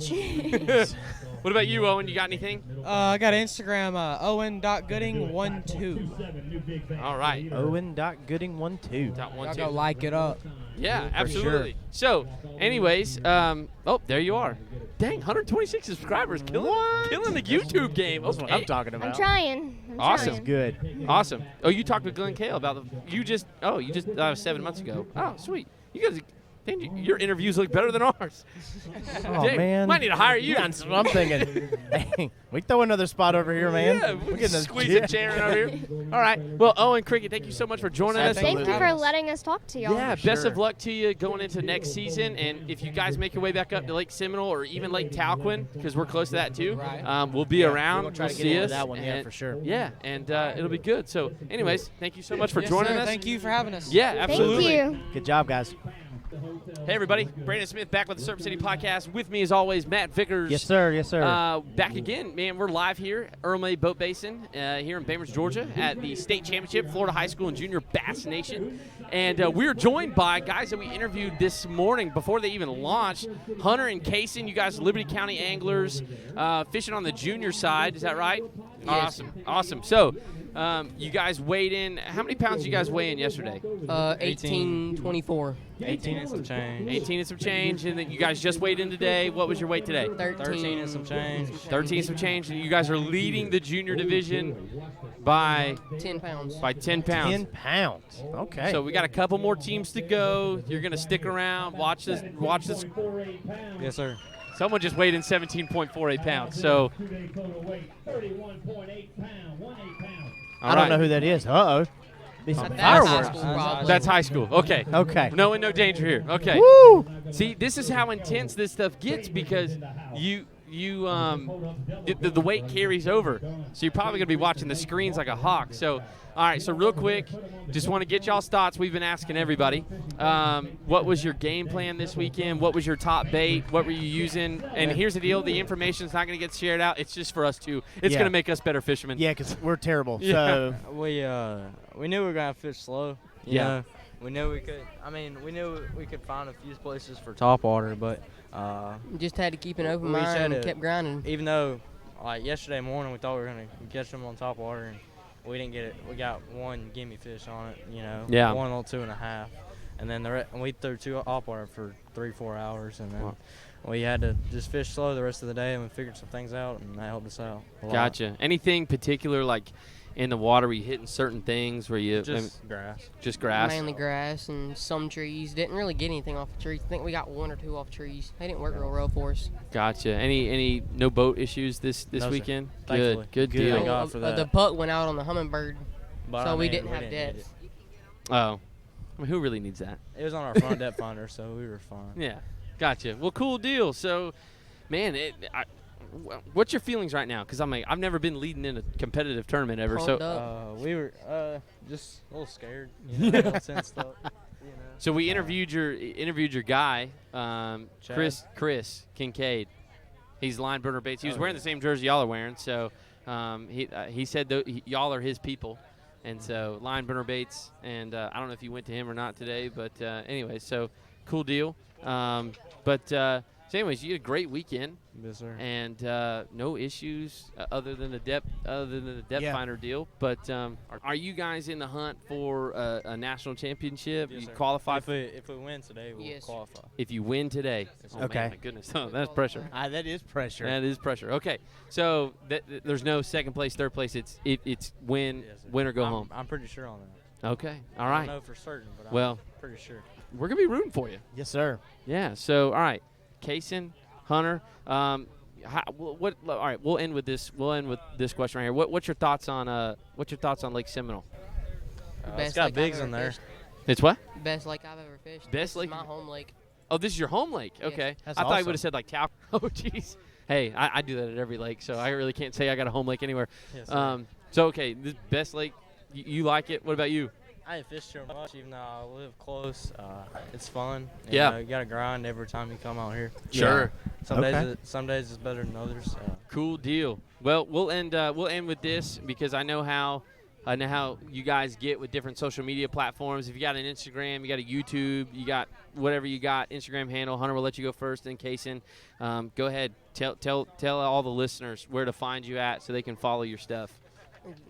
What about you, Owen? You got anything? I got Instagram, Owen.Gooding12. All right. Owen.Gooding12. Y'all go like it up. Yeah, absolutely. Sure. So, anyways, there you are. Dang, 126 subscribers. Killing the YouTube game. That's what I'm talking about. I'm trying. Awesome. Good. Awesome. Oh, you talked with Glenn Cale about you just 7 months ago. Oh, sweet. You guys, your interviews look better than ours. Oh, man. Might need to hire you. That's what I'm thinking. Dang. We throw another spot over here, man. Yeah, we're getting squeeze a chair in over here. All right. Well, Owen Cricket, thank you so much for joining us. Thank you for letting us talk to y'all. Yeah, best of luck to you going into next season. And if you guys make your way back up to Lake Seminole or even Lake Talquin, because we're close to that too, we'll be around. We'll try to see get into us. that one, and, for sure. Yeah, and it'll be good. So, anyways, thank you so much for joining us. Thank you for having us. Yeah, absolutely. Thank you. Good job, guys. Hey, everybody. Brandon Smith back with the Surf City Podcast. With me, as always, Matt Vickers. Yes, sir. Yes, sir. Back again. Man, we're live here, Earl May Boat Basin, here in Bainbridge, Georgia, at the State Championship, Florida High School and Junior Bass Nation. And we're joined by guys that we interviewed this morning before they even launched. Hunter and Kaysen, you guys Liberty County anglers, fishing on the junior side. Is that right? Yes. Awesome. So, you guys weighed in. How many pounds did you guys weigh in yesterday? 1824. 18 and some change. 18 and some change. And then you guys just weighed in today. What was your weight today? 13 and some change. 13 and some change. And you guys are leading the junior division by 10 pounds. By 10 pounds. 10 pounds. Okay. So we got a couple more teams to go. You're going to stick around, watch this. Yes, sir. Someone just weighed in 17.48 pounds. So I don't know who that is. Uh-oh. Be some That's fireworks. high school, probably. That's high school. Okay. Okay. No danger here. Okay. Woo! See, this is how intense this stuff gets because the weight carries over. So you're probably going to be watching the screens like a hawk. So, all right, so real quick, just want to get y'all's thoughts. We've been asking everybody. What was your game plan this weekend? What was your top bait? What were you using? And here's the deal. The information's not going to get shared out. It's just for us two. It's going to make us better fishermen. Yeah, because we're terrible. Yeah. So We knew we were gonna fish slow. You Yeah. know? We knew we could. I mean, we knew we could find a few places for top water, but Just had to keep an open we just mind had and to- kept grinding. even though, like yesterday morning, we thought we were gonna catch them on top water, and we didn't get it. We got one gimme fish on it. You know. Yeah. One little 2.5, and then and we threw 2 off water for 3-4 hours, and then. Wow. We had to just fish slow the rest of the day, and we figured some things out, and that helped us out a lot. Gotcha. Anything particular, like in the water, were you hitting certain things where you Just grass. just grass? Mainly grass and some trees. Didn't really get anything off the trees. I think we got 1 or 2 off trees. They didn't work real well for us. Gotcha. Any no boat issues this No, sir. weekend? Thankfully. Good Good. deal. Thank God for that. The puck went out on the hummingbird, But, so I we mean, didn't have need depth. Oh, I mean, who really needs that? It was on our front depth finder, so we were fine. Yeah, gotcha. Well, cool deal. So, man, what's your feelings right now? Because I've never been leading in a competitive tournament ever. Pumped So, up. We were just a little scared, you know, since the, you know. so we interviewed your guy, Chad. Chris Kincaid. He's line burner baits. He was wearing the same jersey y'all are wearing. So, he said y'all are his people. And so line burner baits, and I don't know if you went to him or not today, but anyway, so cool deal. So anyways, you had a great weekend. Yes, sir. And no issues other than the depth Yeah. finder deal. But are you guys in the hunt for a national championship? Yes, You sir. qualify If we win today, we'll Yes. qualify. if you win today. Oh, Okay. man, my goodness, that's pressure. that is pressure. That is pressure. Okay, so there's no second place, third place. It's win, Yes, sir. win or go home. I'm pretty sure on that. Okay, all I right. don't know for certain, but Well, I'm pretty sure. we're gonna be rooting for you. Yes, sir. Yeah. So all right, Kaysen, Hunter. All right, we'll end with this. We'll end with this question right here. What's your thoughts on Lake Seminole? It's Best got lake I've bigs ever in there. fished. It's what? Best lake I've ever fished. Best This lake- is my home lake. Oh, this is your home lake. Yes. Okay. That's I thought you awesome. would have said like Tal. Oh, jeez. Hey, I do that at every lake, so I really can't say I got a home lake anywhere. Yes, sir. So okay, this best lake. You like it? What about you? I didn't fish here much, even though I live close. It's fun. Yeah. You got to grind every time you come out here. Sure. Some Okay. days it's better than others. Cool deal. Well, we'll end with this because I know how you guys get with different social media platforms. If you got an Instagram, you got a YouTube, you got whatever you got, Instagram handle. Hunter will let you go first, then Kaysen. Go ahead, tell all the listeners where to find you at so they can follow your stuff.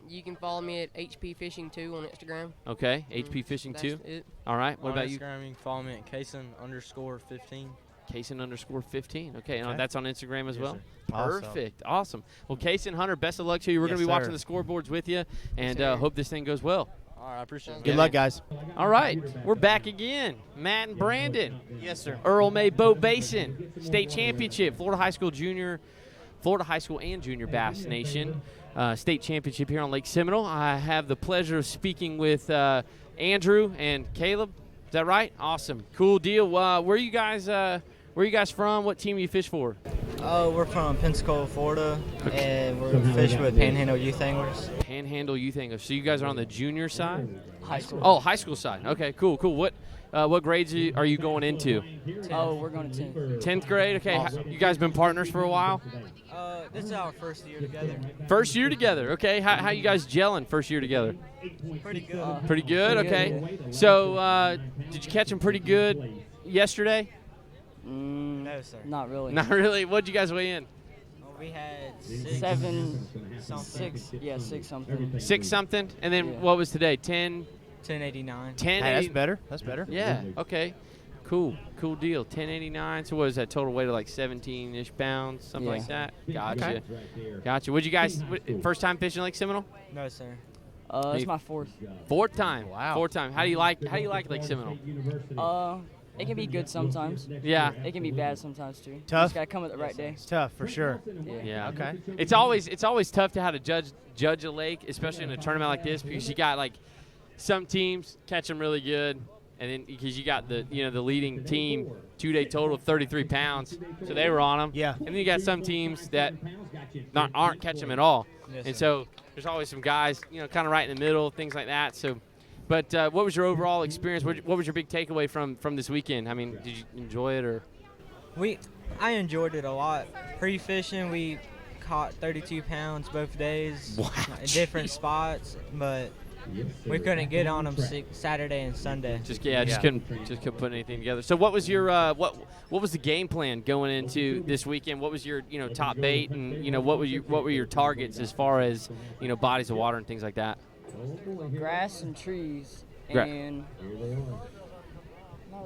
You can follow me at HP Fishing 2 on Instagram. Okay, HP Fishing That's 2. it. All right. What on about you? Instagram, you can follow me at Kaysen_15. Kaysen_15. Okay, and Okay. that's on Instagram as Yes, well. sir. Awesome. Perfect. Awesome. Well, Kaysen, Hunter, best of luck to you. We're Yes, going to be watching sir. the scoreboards with you, and sir. hope this thing goes well. All right, I appreciate it. Good Yeah, luck, man. guys. All right, we're back again. Matt and Brandon. Yes, sir. Earl May Boat Basin State Championship, Florida High School and Junior Bass Nation State Championship here on Lake Seminole. I have the pleasure of speaking with Andrew and Caleb. Is that right? Awesome, cool deal. Where are you guys from? What team you fish for? Oh, we're from Pensacola, Florida, and we're fishing with Panhandle Youth Anglers. Panhandle Youth Anglers. So you guys are on the junior side? High school. Oh, high school side. Okay, cool. What grades are you going into? Oh, we're going to 10th. 10th grade. Okay, you guys been partners for a while? This is our first year together. First year together. Okay, how you guys gelling first year together? Pretty good. Pretty good. Okay. So did you catch them pretty good yesterday? No, sir. Not really. Not really. What'd you guys weigh in? We had 6 something. 6 something. And then Yeah. what was today? 10. 1089. 10. Hey, that's better. That's better. Yeah. Okay. Cool deal. 1089. So what is that total weight of like 17-ish pounds, something like that? Gotcha. Gotcha. Would you guys first time fishing Lake Seminole? No, sir. It's my fourth. Fourth time. Wow. Fourth time. How do you like Lake Seminole? It can be good sometimes. Yeah. It can be bad sometimes too. Tough. Just gotta come at the right day. It's tough for sure. Yeah. Okay. It's always tough to how to judge a lake, especially in a tournament like this, because you got like some teams catch them really good, and then because you got the leading team 2-day total of 33 pounds, so they were on them. Yeah. And then you got some teams that aren't catching them at all, Yes, and sir. so there's always some guys kind of right in the middle, things like that. So, but what was your overall experience? What was your big takeaway from this weekend? I mean, did you enjoy it or? I enjoyed it a lot. Pre-fishing, we caught 32 pounds both days in different spots, but we couldn't get on them Saturday and Sunday. Just couldn't put anything together. So what was your what was the game plan going into this weekend? What was your top bait, and what were your targets as far as bodies of water and things like that? Grass and trees Gra- and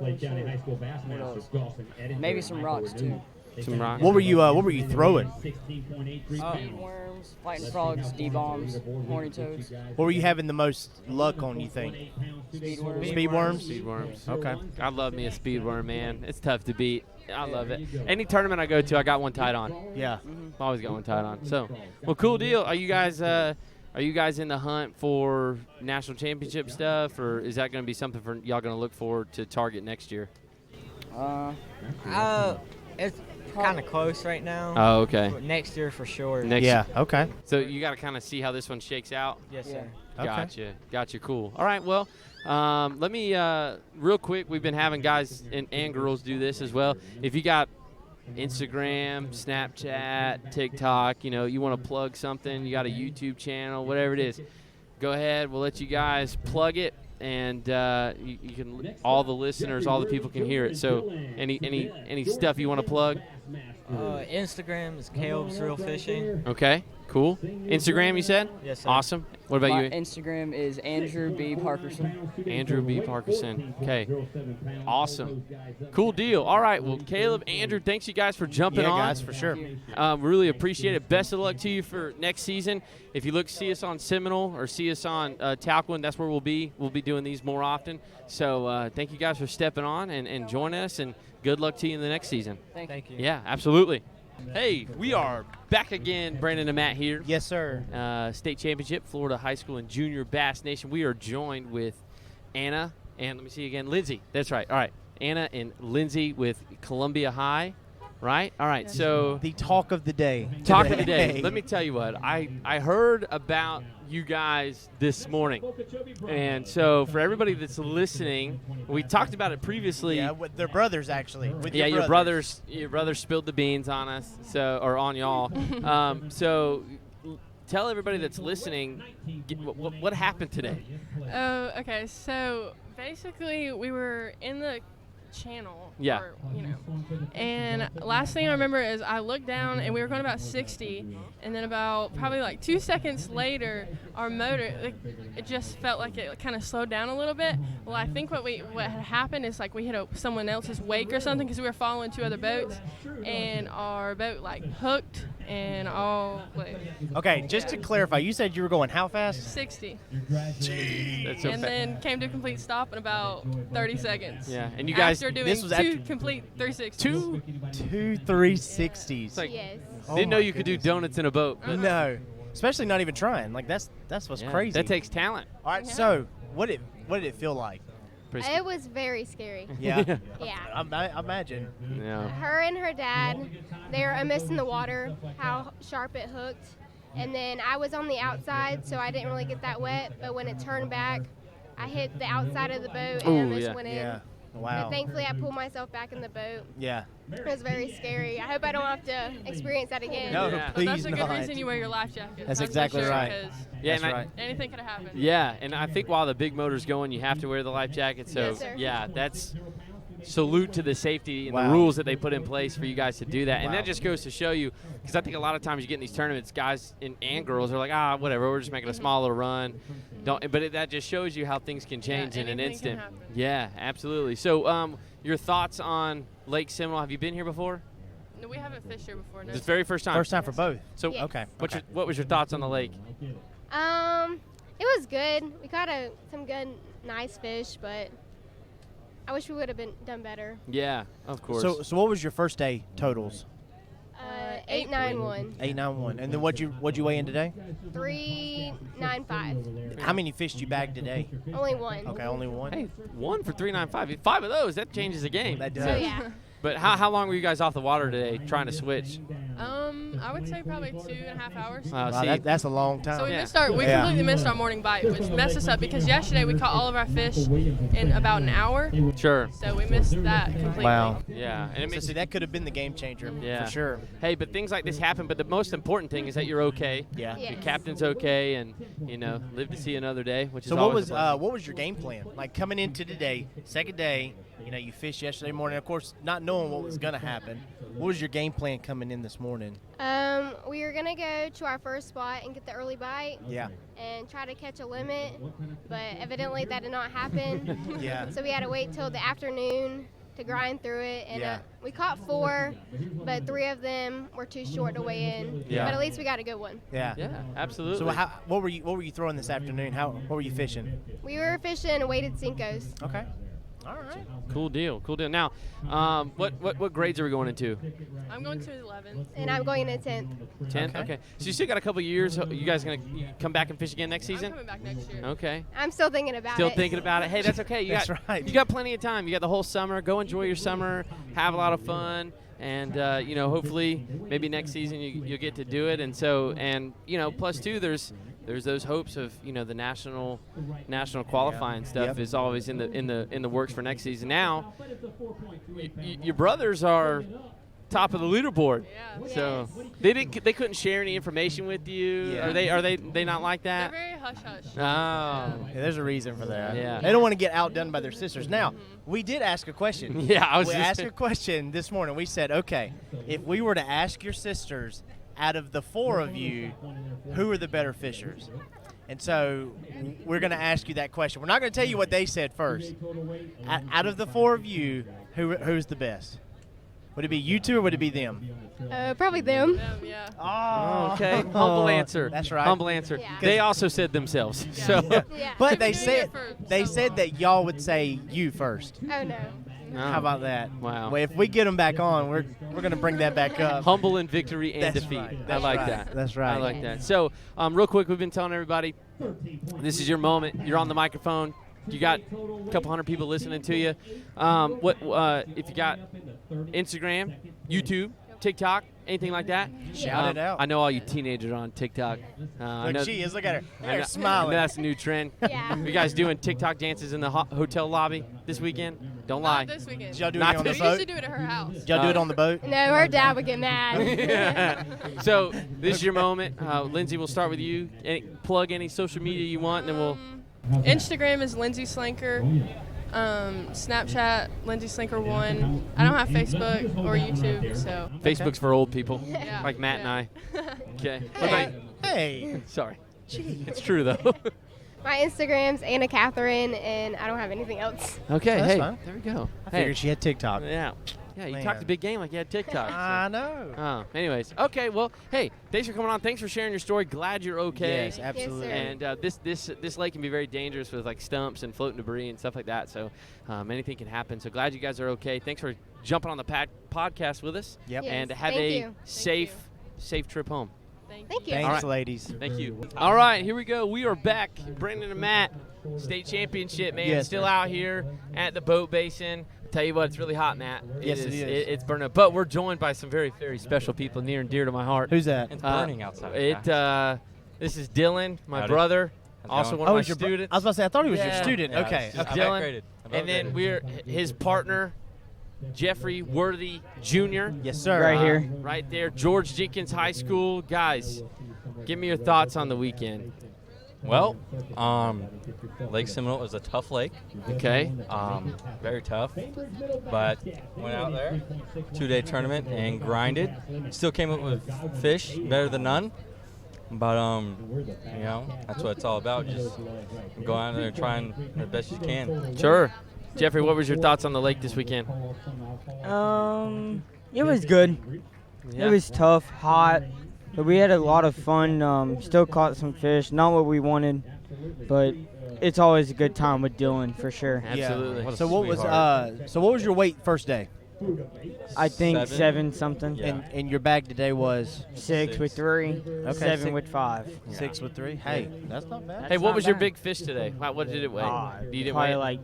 Lake County High School Bassmasters golf in Edinburgh. maybe some rocks too. Some rocks. What were you throwing? Speed worms, fighting frogs, D-bombs, horny toads. What were you having the most luck on, you think? Speed worms. Speed worms? Speed worms. Okay. I love me a speed worm, man. It's tough to beat. I love it. Any tournament I go to, I got one tied on. Yeah. Always got one tied on. So, well, cool deal. Are you guys in the hunt for national championship stuff, or is that going to be something for y'all going to look forward to target next year? It's kind of close right now. Oh, okay. But next year for sure. Okay. So you got to kind of see how this one shakes out. Yes, sir. Okay. Gotcha. Cool. All right. Well, let me real quick. We've been having guys and girls do this as well. If you got Instagram, Snapchat, TikTok, you want to plug something, you got a YouTube channel, whatever it is, go ahead. We'll let you guys plug it, and you can. All the listeners, all the people can hear it. So, any stuff you want to plug? Instagram is Caleb's Real Fishing. Okay. Cool. Instagram, you said? Yes, sir. Awesome. What about My you? Instagram is Andrew B. Parkerson. Andrew B. Parkerson. Okay. Awesome. Cool deal. All right. Well, Caleb, Andrew, thanks you guys for jumping on. Yeah, guys, for sure. Really appreciate it. Best of luck to you for next season. If you see us on Seminole or see us on Talquin, that's where we'll be. We'll be doing these more often. So thank you guys for stepping on and joining us, and good luck to you in the next season. Thank you. Yeah, absolutely. Hey, we are back again, Brandon and Matt here. Yes, sir. State Championship, Florida High School and Junior Bass Nation. We are joined with Anna and, let me see again, Lindsay. That's right. All right. Anna and Lindsay with Columbia High, right? All right. So the talk of the day. Talk of the day. Let me tell you what. I heard about you guys this morning. And so for everybody that's listening, we talked about it previously. Yeah, with their brothers, actually. Your brothers spilled the beans on us, or on y'all. So tell everybody that's listening what happened today. Oh, okay. So basically, we were in the channel. Yeah. And last thing I remember is I looked down and we were going about 60, and then about probably like 2 seconds later, our motor, it just felt like it kind of slowed down a little bit. Well, I think what had happened is like we hit someone else's wake or something, because we were following 2 other boats, and our boat hooked and all. Okay, just to clarify, you said you were going how fast? 60. Jeez. That's so and fast. then came to a complete stop in about 30 seconds. Yeah, and you guys, after doing this was two after complete 360s. Two 360s. It's like, Yes. didn't know you could do donuts in a boat. But No, especially not even trying. Like that's what's yeah, crazy. That takes talent. All right, so what did it feel like? It was very scary. Yeah. Yeah. I imagine. Yeah. Her and her dad, they were amiss in the water, how sharp it hooked. And then I was on the outside, so I didn't really get that wet. But when it turned back, I hit the outside of the boat and almost went in. Yeah. Wow. But thankfully, I pulled myself back in the boat. Yeah. It was very scary. I hope I don't have to experience that again. No, Yeah. please That's a good not. reason you wear your life jacket. That's for exactly sure, right. 'cause Yeah, That's and right. anything could have happened. Yeah, and I think while the big motor's going, you have to wear the life jacket. So, Yes, sir. yeah, that's salute to the safety and Wow. the rules that they put in place for you guys to do that. And Wow. that just goes to show you, because I think a lot of times you get in these tournaments, guys and girls are like, whatever, we're just making a small little run. That just shows you how things can change in an anything can instant. happen. Yeah, absolutely. So, your thoughts on Lake Seminole? Have you been here before? No, we haven't fished here before. No. This is the very first time. First time for both. So, Yes. Okay. what was your thoughts on the lake? It was good. We caught some good, nice fish, but I wish we would have done better. Yeah, of course. So what was your first day totals? 891. 891. And then what'd you weigh in today? 395. How many fish did you bag today? Only one. Okay, only one. Hey, 1 for 395. 5 of those, that changes the game. That does. So yeah. But how long were you guys off the water today trying to switch? I would say probably 2.5 hours. Wow, See, that's a long time. So we completely missed our morning bite, which messed us up because yesterday we caught all of our fish in about an hour. Sure. So we missed that completely. Wow. Yeah. And it So makes see, that could have been the game changer. Yeah. For sure. Hey, but things like this happen. But the most important thing is that you're okay. Yeah. Yes. Your captain's okay, and live to see another day, which is So always a blessing. what was your game plan? Like coming into today, second day, you fished yesterday morning, of course, not knowing what was going to happen. What was your game plan coming in this morning? We were gonna go to our first spot and get the early bite. Yeah. And try to catch a limit, but evidently that did not happen. Yeah. So we had to wait till the afternoon to grind through it, and Yeah. we caught 4, but 3 of them were too short to weigh in. Yeah. But at least we got a good one. Yeah. Yeah, absolutely. So what were you throwing this afternoon? What were you fishing? We were fishing weighted Cincos. Okay. All right. Cool deal. Now, what grades are we going into? I'm going to 11th. And I'm going into 10th. 10th. Okay. So you still got a couple of years. You guys gonna come back and fish again next I'm season? coming back next year. Okay. I'm still thinking about Still it. thinking about it. Hey, that's okay. You That's got right. You got plenty of time. You got the whole summer. Go enjoy your summer. Have a lot of fun. And hopefully, maybe next season you'll get to do it. And so, plus two, there's those hopes of the national qualifying stuff is always in the works for next season. Now, your brothers are top of the leaderboard. Yeah. So they couldn't share any information with you. Yeah. Are they not like that? They're very hush-hush. Oh. Yeah, there's a reason for that. Yeah. They don't want to get outdone by their sisters. Now, we did ask a question. Yeah, we asked a question this morning. We said, okay, if we were to ask your sisters, out of the 4 of you, who are the better fishers? And so we're going to ask you that question. We're not going to tell you what they said first. Out of the 4 of you, who's the best? Would it be you two or would it be them? Probably them. Yeah. Oh, okay. Humble answer. That's right. Humble answer. Yeah. They also said themselves. Yeah. So. Yeah. But They've they been doing it said for so long. that y'all would say you first. Oh no. How about that? Wow. Well, if we get them back on, we're going to bring that back up. Humble in victory and That's defeat. right. I That's like right. that. That's right. I like that. So, real quick, we've been telling everybody, this is your moment. You're on the microphone. You got a couple hundred people listening to you. If you got Instagram, YouTube, TikTok, anything like that? Shout it out. I know all you teenagers are on TikTok. I know, Look, she is. Look at her. I They're know- smiling. That's a new trend. Yeah. You guys doing TikTok dances in the hotel lobby this weekend? Don't lie. Not this weekend. Did y'all do Not it on the this- We boat? used to do it at her house. Did y'all do it on the boat? No, her dad would get mad. Yeah. So this is your moment. Lindsay, we'll start with you. Plug any social media you want, and then we'll. Instagram is Lindsay Slinker. Snapchat, Lindsay Slinker 1. I don't have Facebook or YouTube, so. Facebook's for old people, Yeah. like Matt and I. Okay. Hey. Sorry. It's true though. My Instagram's Anna Catherine, and I don't have anything else. Okay. That's Hey, fine. there we go. I Hey. figured she had TikTok. Yeah. Yeah, you Man. talked a big game like you had TikTok. I know. Oh, anyways. Okay, well, hey, thanks for coming on. Thanks for sharing your story. Glad you're okay. Yes, absolutely. Yes, sir. And this lake can be very dangerous with like stumps and floating debris and stuff like that. So anything can happen. So glad you guys are okay. Thanks for jumping on the podcast with us. Yep. Yes, And have thank a you. safe trip home. Thank you. Thanks, All right. ladies. Thank you. All right, here we go. We are back. Brendan and Matt, state championship, man. Yes, Still sir. out here at the boat basin. Tell you what, it's really hot, Matt. Yes, it is. It's burning up. But we're joined by some very, very special people near and dear to my heart. Who's that? It's burning outside. This is Dylan, my Howdy. brother, How's it also going? one of my it's your students. I was about to say, I thought he was your Yeah. student. Yeah, Okay. it's just- Okay. I'm Dylan. upgraded. And then we're his partner, Jeffrey Worthy Jr. Yes, sir. Right here. Right there, George Jenkins High School. Guys, give me your thoughts on the weekend. Well, Lake Seminole is a tough lake. Okay. Very tough. But went out there, 2-day tournament, and grinded. Still came up with fish, better than none. But, that's what it's all about. Just go out there and try the best you can. Sure. Jeffrey, what was your thoughts on the lake this weekend? It was good. Yeah. It was tough, hot, but we had a lot of fun. Still caught some fish, not what we wanted, but it's always a good time with Dylan for sure. Absolutely. Yeah. What a So what was sweetheart. what was your weight first day? I think seven something. Yeah. And your bag today was 6 with 3, Okay, 7 with 5. 6 with 3. Hey, that's not bad. Hey, what was your big fish today? What did it weigh? You didn't Probably weigh it? like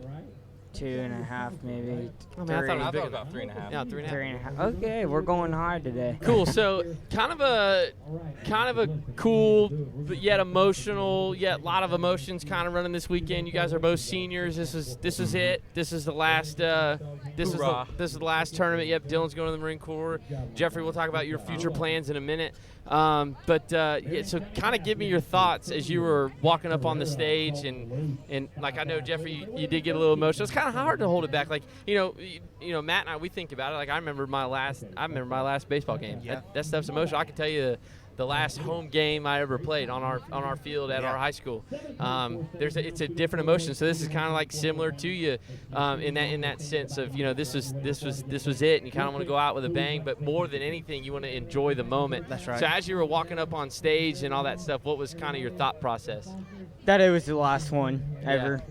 2.5, maybe. I mean, I thought it was big. about 3.5. Yeah, 3.5. 3.5. Okay, we're going hard today. Cool. So kind of a cool, but yet emotional, yet a lot of emotions kind of running this weekend. You guys are both seniors. This is it. This is the last. This is the last tournament. Yep. Dylan's going to the Marine Corps. Jeffrey, we'll talk about your future plans in a minute. Yeah, so kind of give me your thoughts as you were walking up on the stage, and like I know Jeffrey, you did get a little emotional. It's kind of hard to hold it back. Like you know, Matt and I, we think about it. Like I remember my last baseball game. Yeah. That stuff's emotional. I can tell you the last home game I ever played on our field at our high school. It's a different emotion. So this is kind of like similar to you in that sense of this was it, and you kind of want to go out with a bang. But more than anything, you want to enjoy the moment. That's right. So as you were walking up on stage and all that stuff, what was kind of your thought process? That it was the last one ever.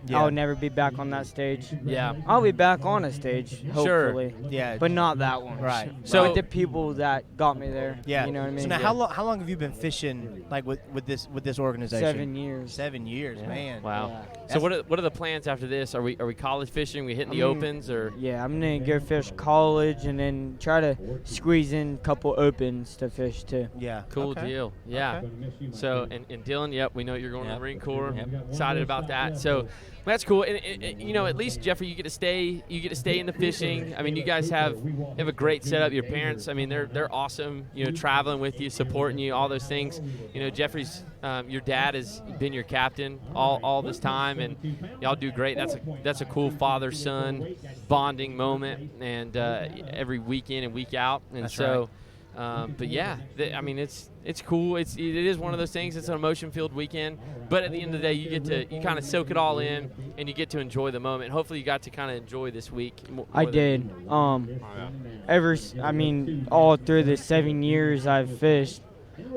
Yeah. I'll never be back on that stage. Yeah. I'll be back on a stage, hopefully. Sure. Yeah. But not that one. Right. So the people that got me there. Yeah. You know what I mean? So now, how long have you been fishing like with this organization? 7 years. 7 years, man. Wow. Yeah. So what are the plans after this? Are we college fishing? We hitting the opens or? Yeah, I'm gonna go fish college and then try to squeeze in a couple opens to fish too. Yeah. Cool Okay. deal. Yeah. Okay. So and Dylan, yep, we know you're going to the Marine Corps. Yep. Excited about that. So that's cool. And at least Jeffrey, you get to stay in the fishing. I mean, you guys have a great setup. Your parents, I mean, they're awesome. Traveling with you, supporting you, all those things. Jeffrey's your dad has been your captain all this time, and y'all do great. That's a cool father-son bonding moment, and every week in and week out. And That's so. But yeah, I mean, it's cool. It is one of those things. It's an emotion-filled weekend, but at the end of the day, you kind of soak it all in, and you get to enjoy the moment. Hopefully, you got to kind of enjoy this week. I did. All through the 7 years I've fished,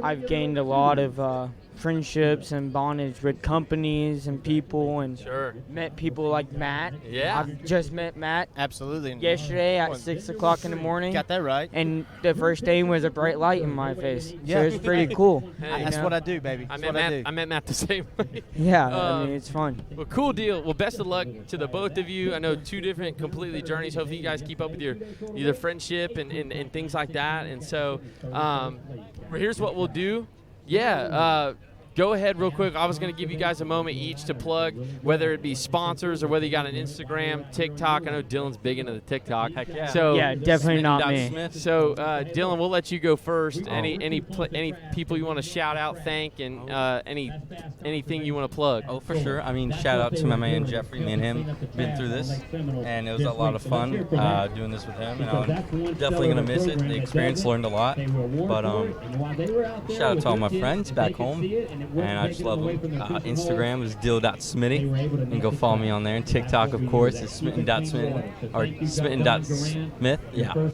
I've gained a lot of friendships and bondage with companies and people, and met people like Matt. Yeah. I've just met Matt. Absolutely. Yesterday at 6 o'clock in the morning. Got that right. And the first day was a bright light in my face. Yeah. So it's pretty cool. Hey, That's what I do, baby. I That's met Matt the same way. Yeah, I mean, it's fun. Well, cool deal. Well, best of luck to the both of you. I know two different completely journeys. Hopefully you guys keep up with your friendship and things like that. And so here's what we'll do. Yeah, go ahead real quick. I was going to give you guys a moment each to plug, whether it be sponsors or whether you got an Instagram, TikTok. I know Dylan's big into the TikTok. Heck yeah. So Yeah, definitely not me. Smith. So Dylan, we'll let you go first. Any people you want to shout out, thank, and anything you want to plug? Oh, for sure. I mean, shout out to my man Jeffrey. Me and him been through this, and it was a lot of fun doing this with him. And I'm definitely gonna miss it. The experience, learned a lot. But shout out to all my friends back home, and I just love them. Instagram is dill.smitty, and go follow me on there. And TikTok, of course, is smitten.smith or smitten.smith. Yeah.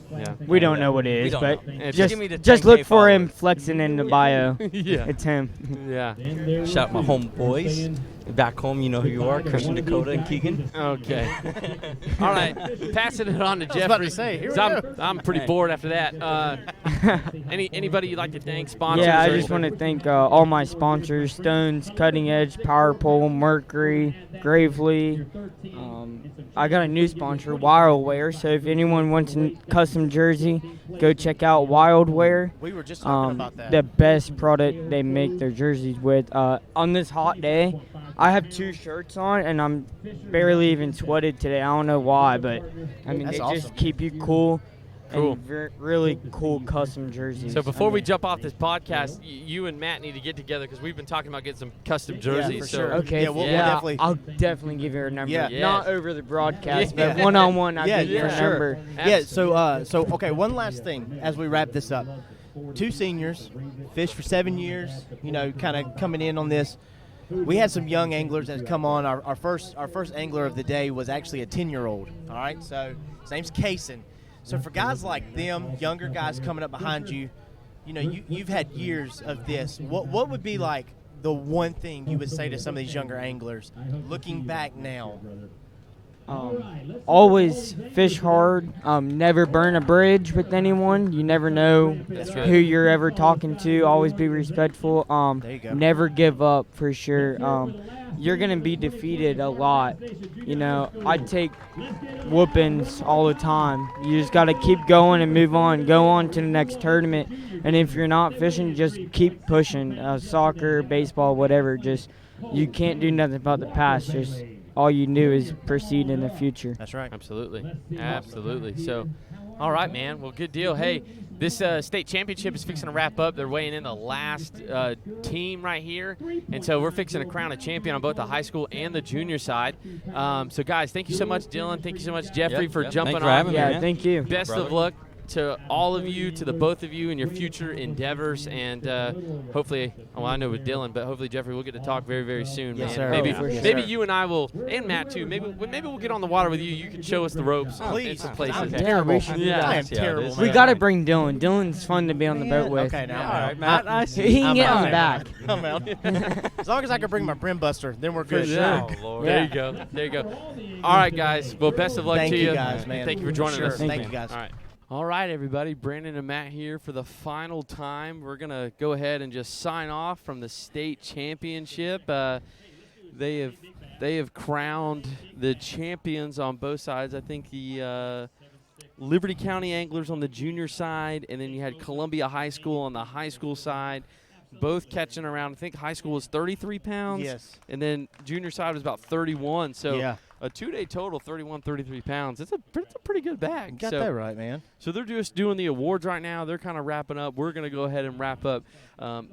We don't know what it We is, don't but know. just look for him flexing in the bio. Yeah. It's him. Yeah. Shout out my homeboys. Back home, you know who you are, Christian, Dakota, and Keegan. Okay. All right. Passing it on to Jeffrey. about to say, here we go. I'm pretty bored after that. Anybody you'd like to thank? Sponsors? Yeah, I or just want anything? to thank all my sponsors: Stones, Cutting Edge, Power Pole, Mercury, Gravely. I got a new sponsor, Wildwear. So if anyone wants a custom jersey, go check out Wildwear. We were just talking about that. The best product they make their jerseys with. On this hot day, I have 2 shirts on, and I'm barely even sweated today. I don't know why, but I mean, That's they awesome. just keep you cool. Cool. And really cool custom jerseys. So before I we mean, jump off this podcast, you and Matt need to get together because we've been talking about getting some custom jerseys. for so sure. Okay, Yeah, we'll yeah, definitely- I'll definitely give you her number. Yeah. Not Yes. over the broadcast, Yeah. but one-on-one, I'll Yeah, give you for her sure. number. Yeah, so okay, one last thing as we wrap this up. 2 seniors, fished for 7 years, kind of coming in on this. We had some young anglers that come on. Our first angler of the day was actually a 10-year-old, all right? So his name's Kaysen. So for guys like them, younger guys coming up behind you, you've had years of this. What would be like the one thing you would say to some of these younger anglers looking back now? Always fish hard. Never burn a bridge with anyone. You never know who you're ever talking to. Always be respectful. There you go. Never give up for sure. You're gonna be defeated a lot. You know, I take whoopings all the time. You just gotta keep going and move on. Go on to the next tournament. And if you're not fishing, just keep pushing. Soccer, baseball, whatever. Just you can't do nothing about the past. Just all you do is proceed in the future. That's right. Absolutely. Absolutely. So, all right, man. Well, good deal. Hey, this state championship is fixing to wrap up. They're weighing in the last team right here. And so we're fixing to crown a champion on both the high school and the junior side. So, guys, thank you so much, Dylan. Thank you so much, Jeffrey, for jumping on. Yeah, thank you. Best of luck to all of you, to the both of you in your future endeavors, and hopefully, well, I know with Dylan, but hopefully, Jeffrey, we'll get to talk very, very soon, Yes, man. sir. Maybe you and I will, and Matt too. Maybe we'll get on the water with you. You can show us the ropes. Please. Some places. Yeah, we should do that. I am terrible. We got to bring Dylan. Dylan's fun to be on the boat with. Okay, now. All right, Matt. He can get on the back. I'm out. As long as I can bring my brim buster, then we're good. Yeah. Oh, Lord. There you go. There you go. All right, guys. Well, best of luck Thank to you you. guys, man. Thank you for joining Sure. us. Thank you, guys. All right. All right, everybody. Brandon and Matt here for the final time. We're going to go ahead and just sign off from the state championship. They have crowned the champions on both sides. I think the Liberty County Anglers on the junior side, and then you had Columbia High School on the high school side, both catching around. I think high school was 33 pounds. Yes. And then junior side was about 31. So Yeah. a 2-day total, 31, 33 pounds. It's a pretty good bag. You got that right, man. So they're just doing the awards right now. They're kind of wrapping up. We're going to go ahead and wrap up.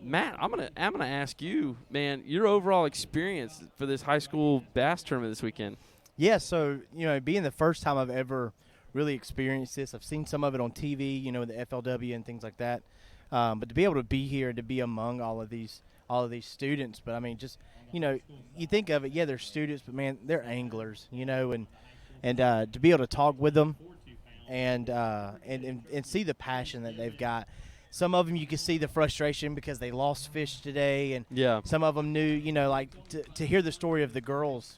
Matt, I'm gonna ask you, man, your overall experience for this high school bass tournament this weekend. Yeah, so, being the first time I've ever really experienced this, I've seen some of it on TV, the FLW and things like that. But to be able to be here, to be among all of these students, but I mean, just, you think of it, yeah, they're students, but man, they're anglers, and to be able to talk with them and see the passion that they've got. Some of them you can see the frustration because they lost fish today, and some of them knew, like to hear the story of the girls,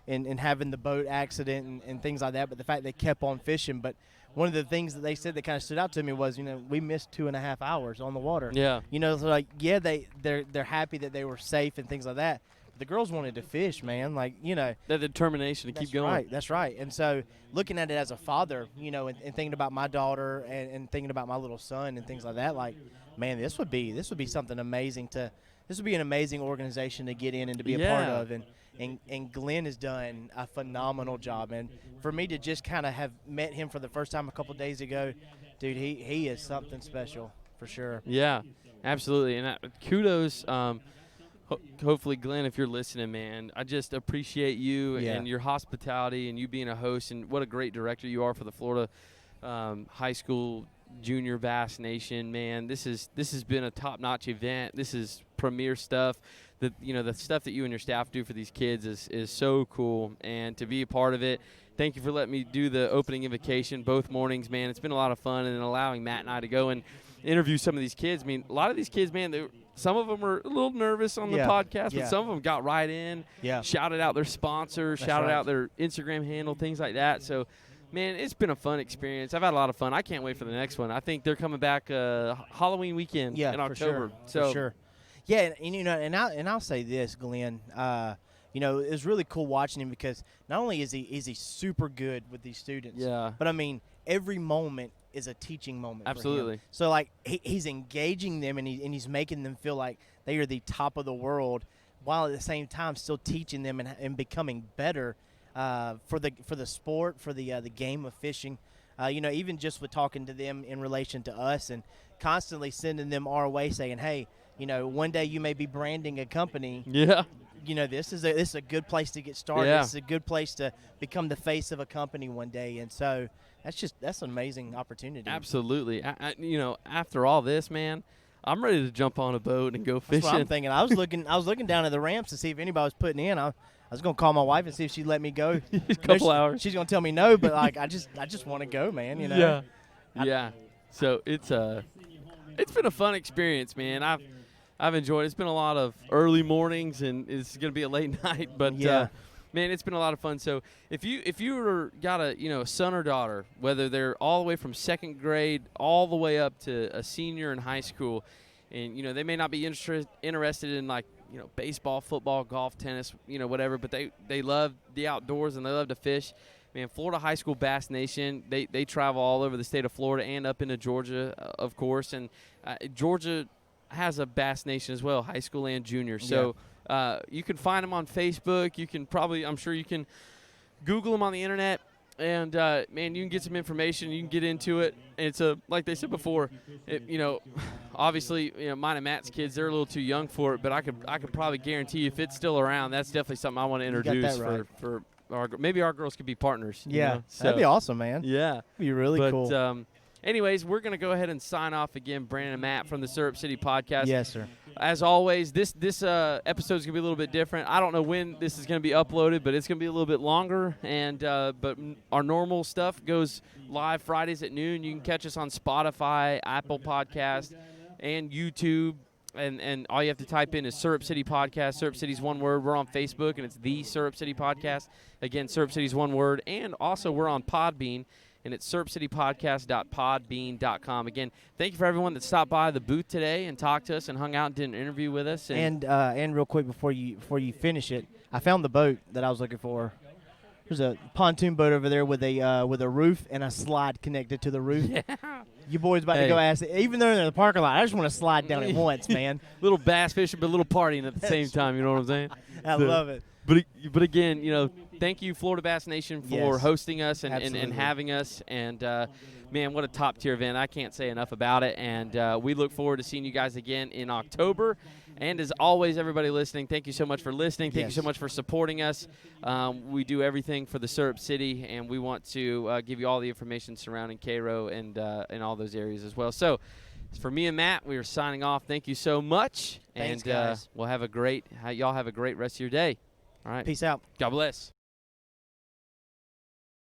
and having the boat accident and things like that, but the fact they kept on fishing. But one of the things that they said that kind of stood out to me was, we missed 2.5 hours on the water. Yeah. So like, yeah, they're happy that they were safe and things like that. But the girls wanted to fish, man. Like, that determination to keep going. Right, that's right. And so looking at it as a father, and thinking about my daughter and thinking about my little son and things like that, like, man, this would be something amazing this would be an amazing organization to get in and to be a part of. And Glenn has done a phenomenal job. And for me to just kind of have met him for the first time a couple days ago, dude, he is something special for sure. Yeah, absolutely. And kudos. Hopefully, Glenn, if you're listening, man, I just appreciate you and your hospitality and you being a host, and what a great director you are for the Florida high school junior bass nation, man. This has been a top-notch event. This is premier stuff. The stuff that you and your staff do for these kids is so cool, and to be a part of it. Thank you for letting me do the opening invocation both mornings, man. It's been a lot of fun, and then allowing Matt and I to go and interview some of these kids. I mean, a lot of these kids, man, some of them were a little nervous on the podcast, but some of them got right in, shouted out their sponsor, shouted out their Instagram handle, things like that. So, man, it's been a fun experience. I've had a lot of fun. I can't wait for the next one. I think they're coming back Halloween weekend in October. For sure. Yeah, and I'll say this, Glenn. It was really cool watching him because not only is he super good with these students, but I mean every moment is a teaching moment. Absolutely. For him. So like he's engaging them and he's making them feel like they are the top of the world, while at the same time still teaching them and becoming better for the sport, for the game of fishing. Even just with talking to them in relation to us and constantly sending them our way, saying, hey, one day you may be branding a company. Yeah. This is a good place to get started. Yeah. This is a good place to become the face of a company one day. And so that's an amazing opportunity. Absolutely. After all this, man, I'm ready to jump on a boat and go fishing. That's what I'm thinking. I was looking down at the ramps to see if anybody was putting in. I was gonna call my wife and see if she'd let me go. A couple hours. She's gonna tell me no, but like I just want to go, man. Yeah. So it's been a fun experience, man. I've enjoyed it. It's been a lot of early mornings, and it's going to be a late night. But Man, it's been a lot of fun. So if you got a son or daughter, whether they're all the way from second grade all the way up to a senior in high school, and they may not be interested in baseball, football, golf, tennis, whatever, but they love the outdoors and they love to fish. Man, Florida High School Bass Nation, they travel all over the state of Florida and up into Georgia, of course, and Georgia has a Bass Nation as well, high school and junior. So you can find them on Facebook. You can I'm sure you can Google them on the internet. And, man, you can get some information. You can get into it. And it's like they said before, obviously, mine and Matt's kids, they're a little too young for it. But I could probably guarantee you if it's still around, that's definitely something I want to introduce for maybe our girls could be partners. Yeah, So, that'd be awesome, man. Yeah. That'd be really cool. Anyways, we're going to go ahead and sign off again, Brandon and Matt from the Syrup City Podcast. Yes, sir. As always, this episode is going to be a little bit different. I don't know when this is going to be uploaded, but it's going to be a little bit longer. And but our normal stuff goes live Fridays at noon. You can catch us on Spotify, Apple Podcast, and YouTube. And all you have to type in is Syrup City Podcast. Syrup City's one word. We're on Facebook, and it's the Syrup City Podcast. Again, Syrup City's one word. And also we're on Podbean. And it's syrupcitypodcast.podbean.com. Again, thank you for everyone that stopped by the booth today and talked to us and hung out and did an interview with us. And real quick before you finish it, I found the boat that I was looking for. There's a pontoon boat over there with a roof and a slide connected to the roof. Yeah. You boys about to go ask it. Even though they're in the parking lot, I just want to slide down it once, man. Little bass fishing, but a little partying at the same time. You know what I'm saying? I love it. But again, thank you, Florida Bass Nation, for hosting us and having us. And, man, what a top-tier event. I can't say enough about it. And we look forward to seeing you guys again in October. And as always, everybody listening, thank you so much for listening. Thank you so much for supporting us. We do everything for the Syrup City, and we want to give you all the information surrounding Cairo and all those areas as well. So for me and Matt, we are signing off. Thank you so much. Thanks, and guys. y'all have a great rest of your day. All right. Peace out. God bless.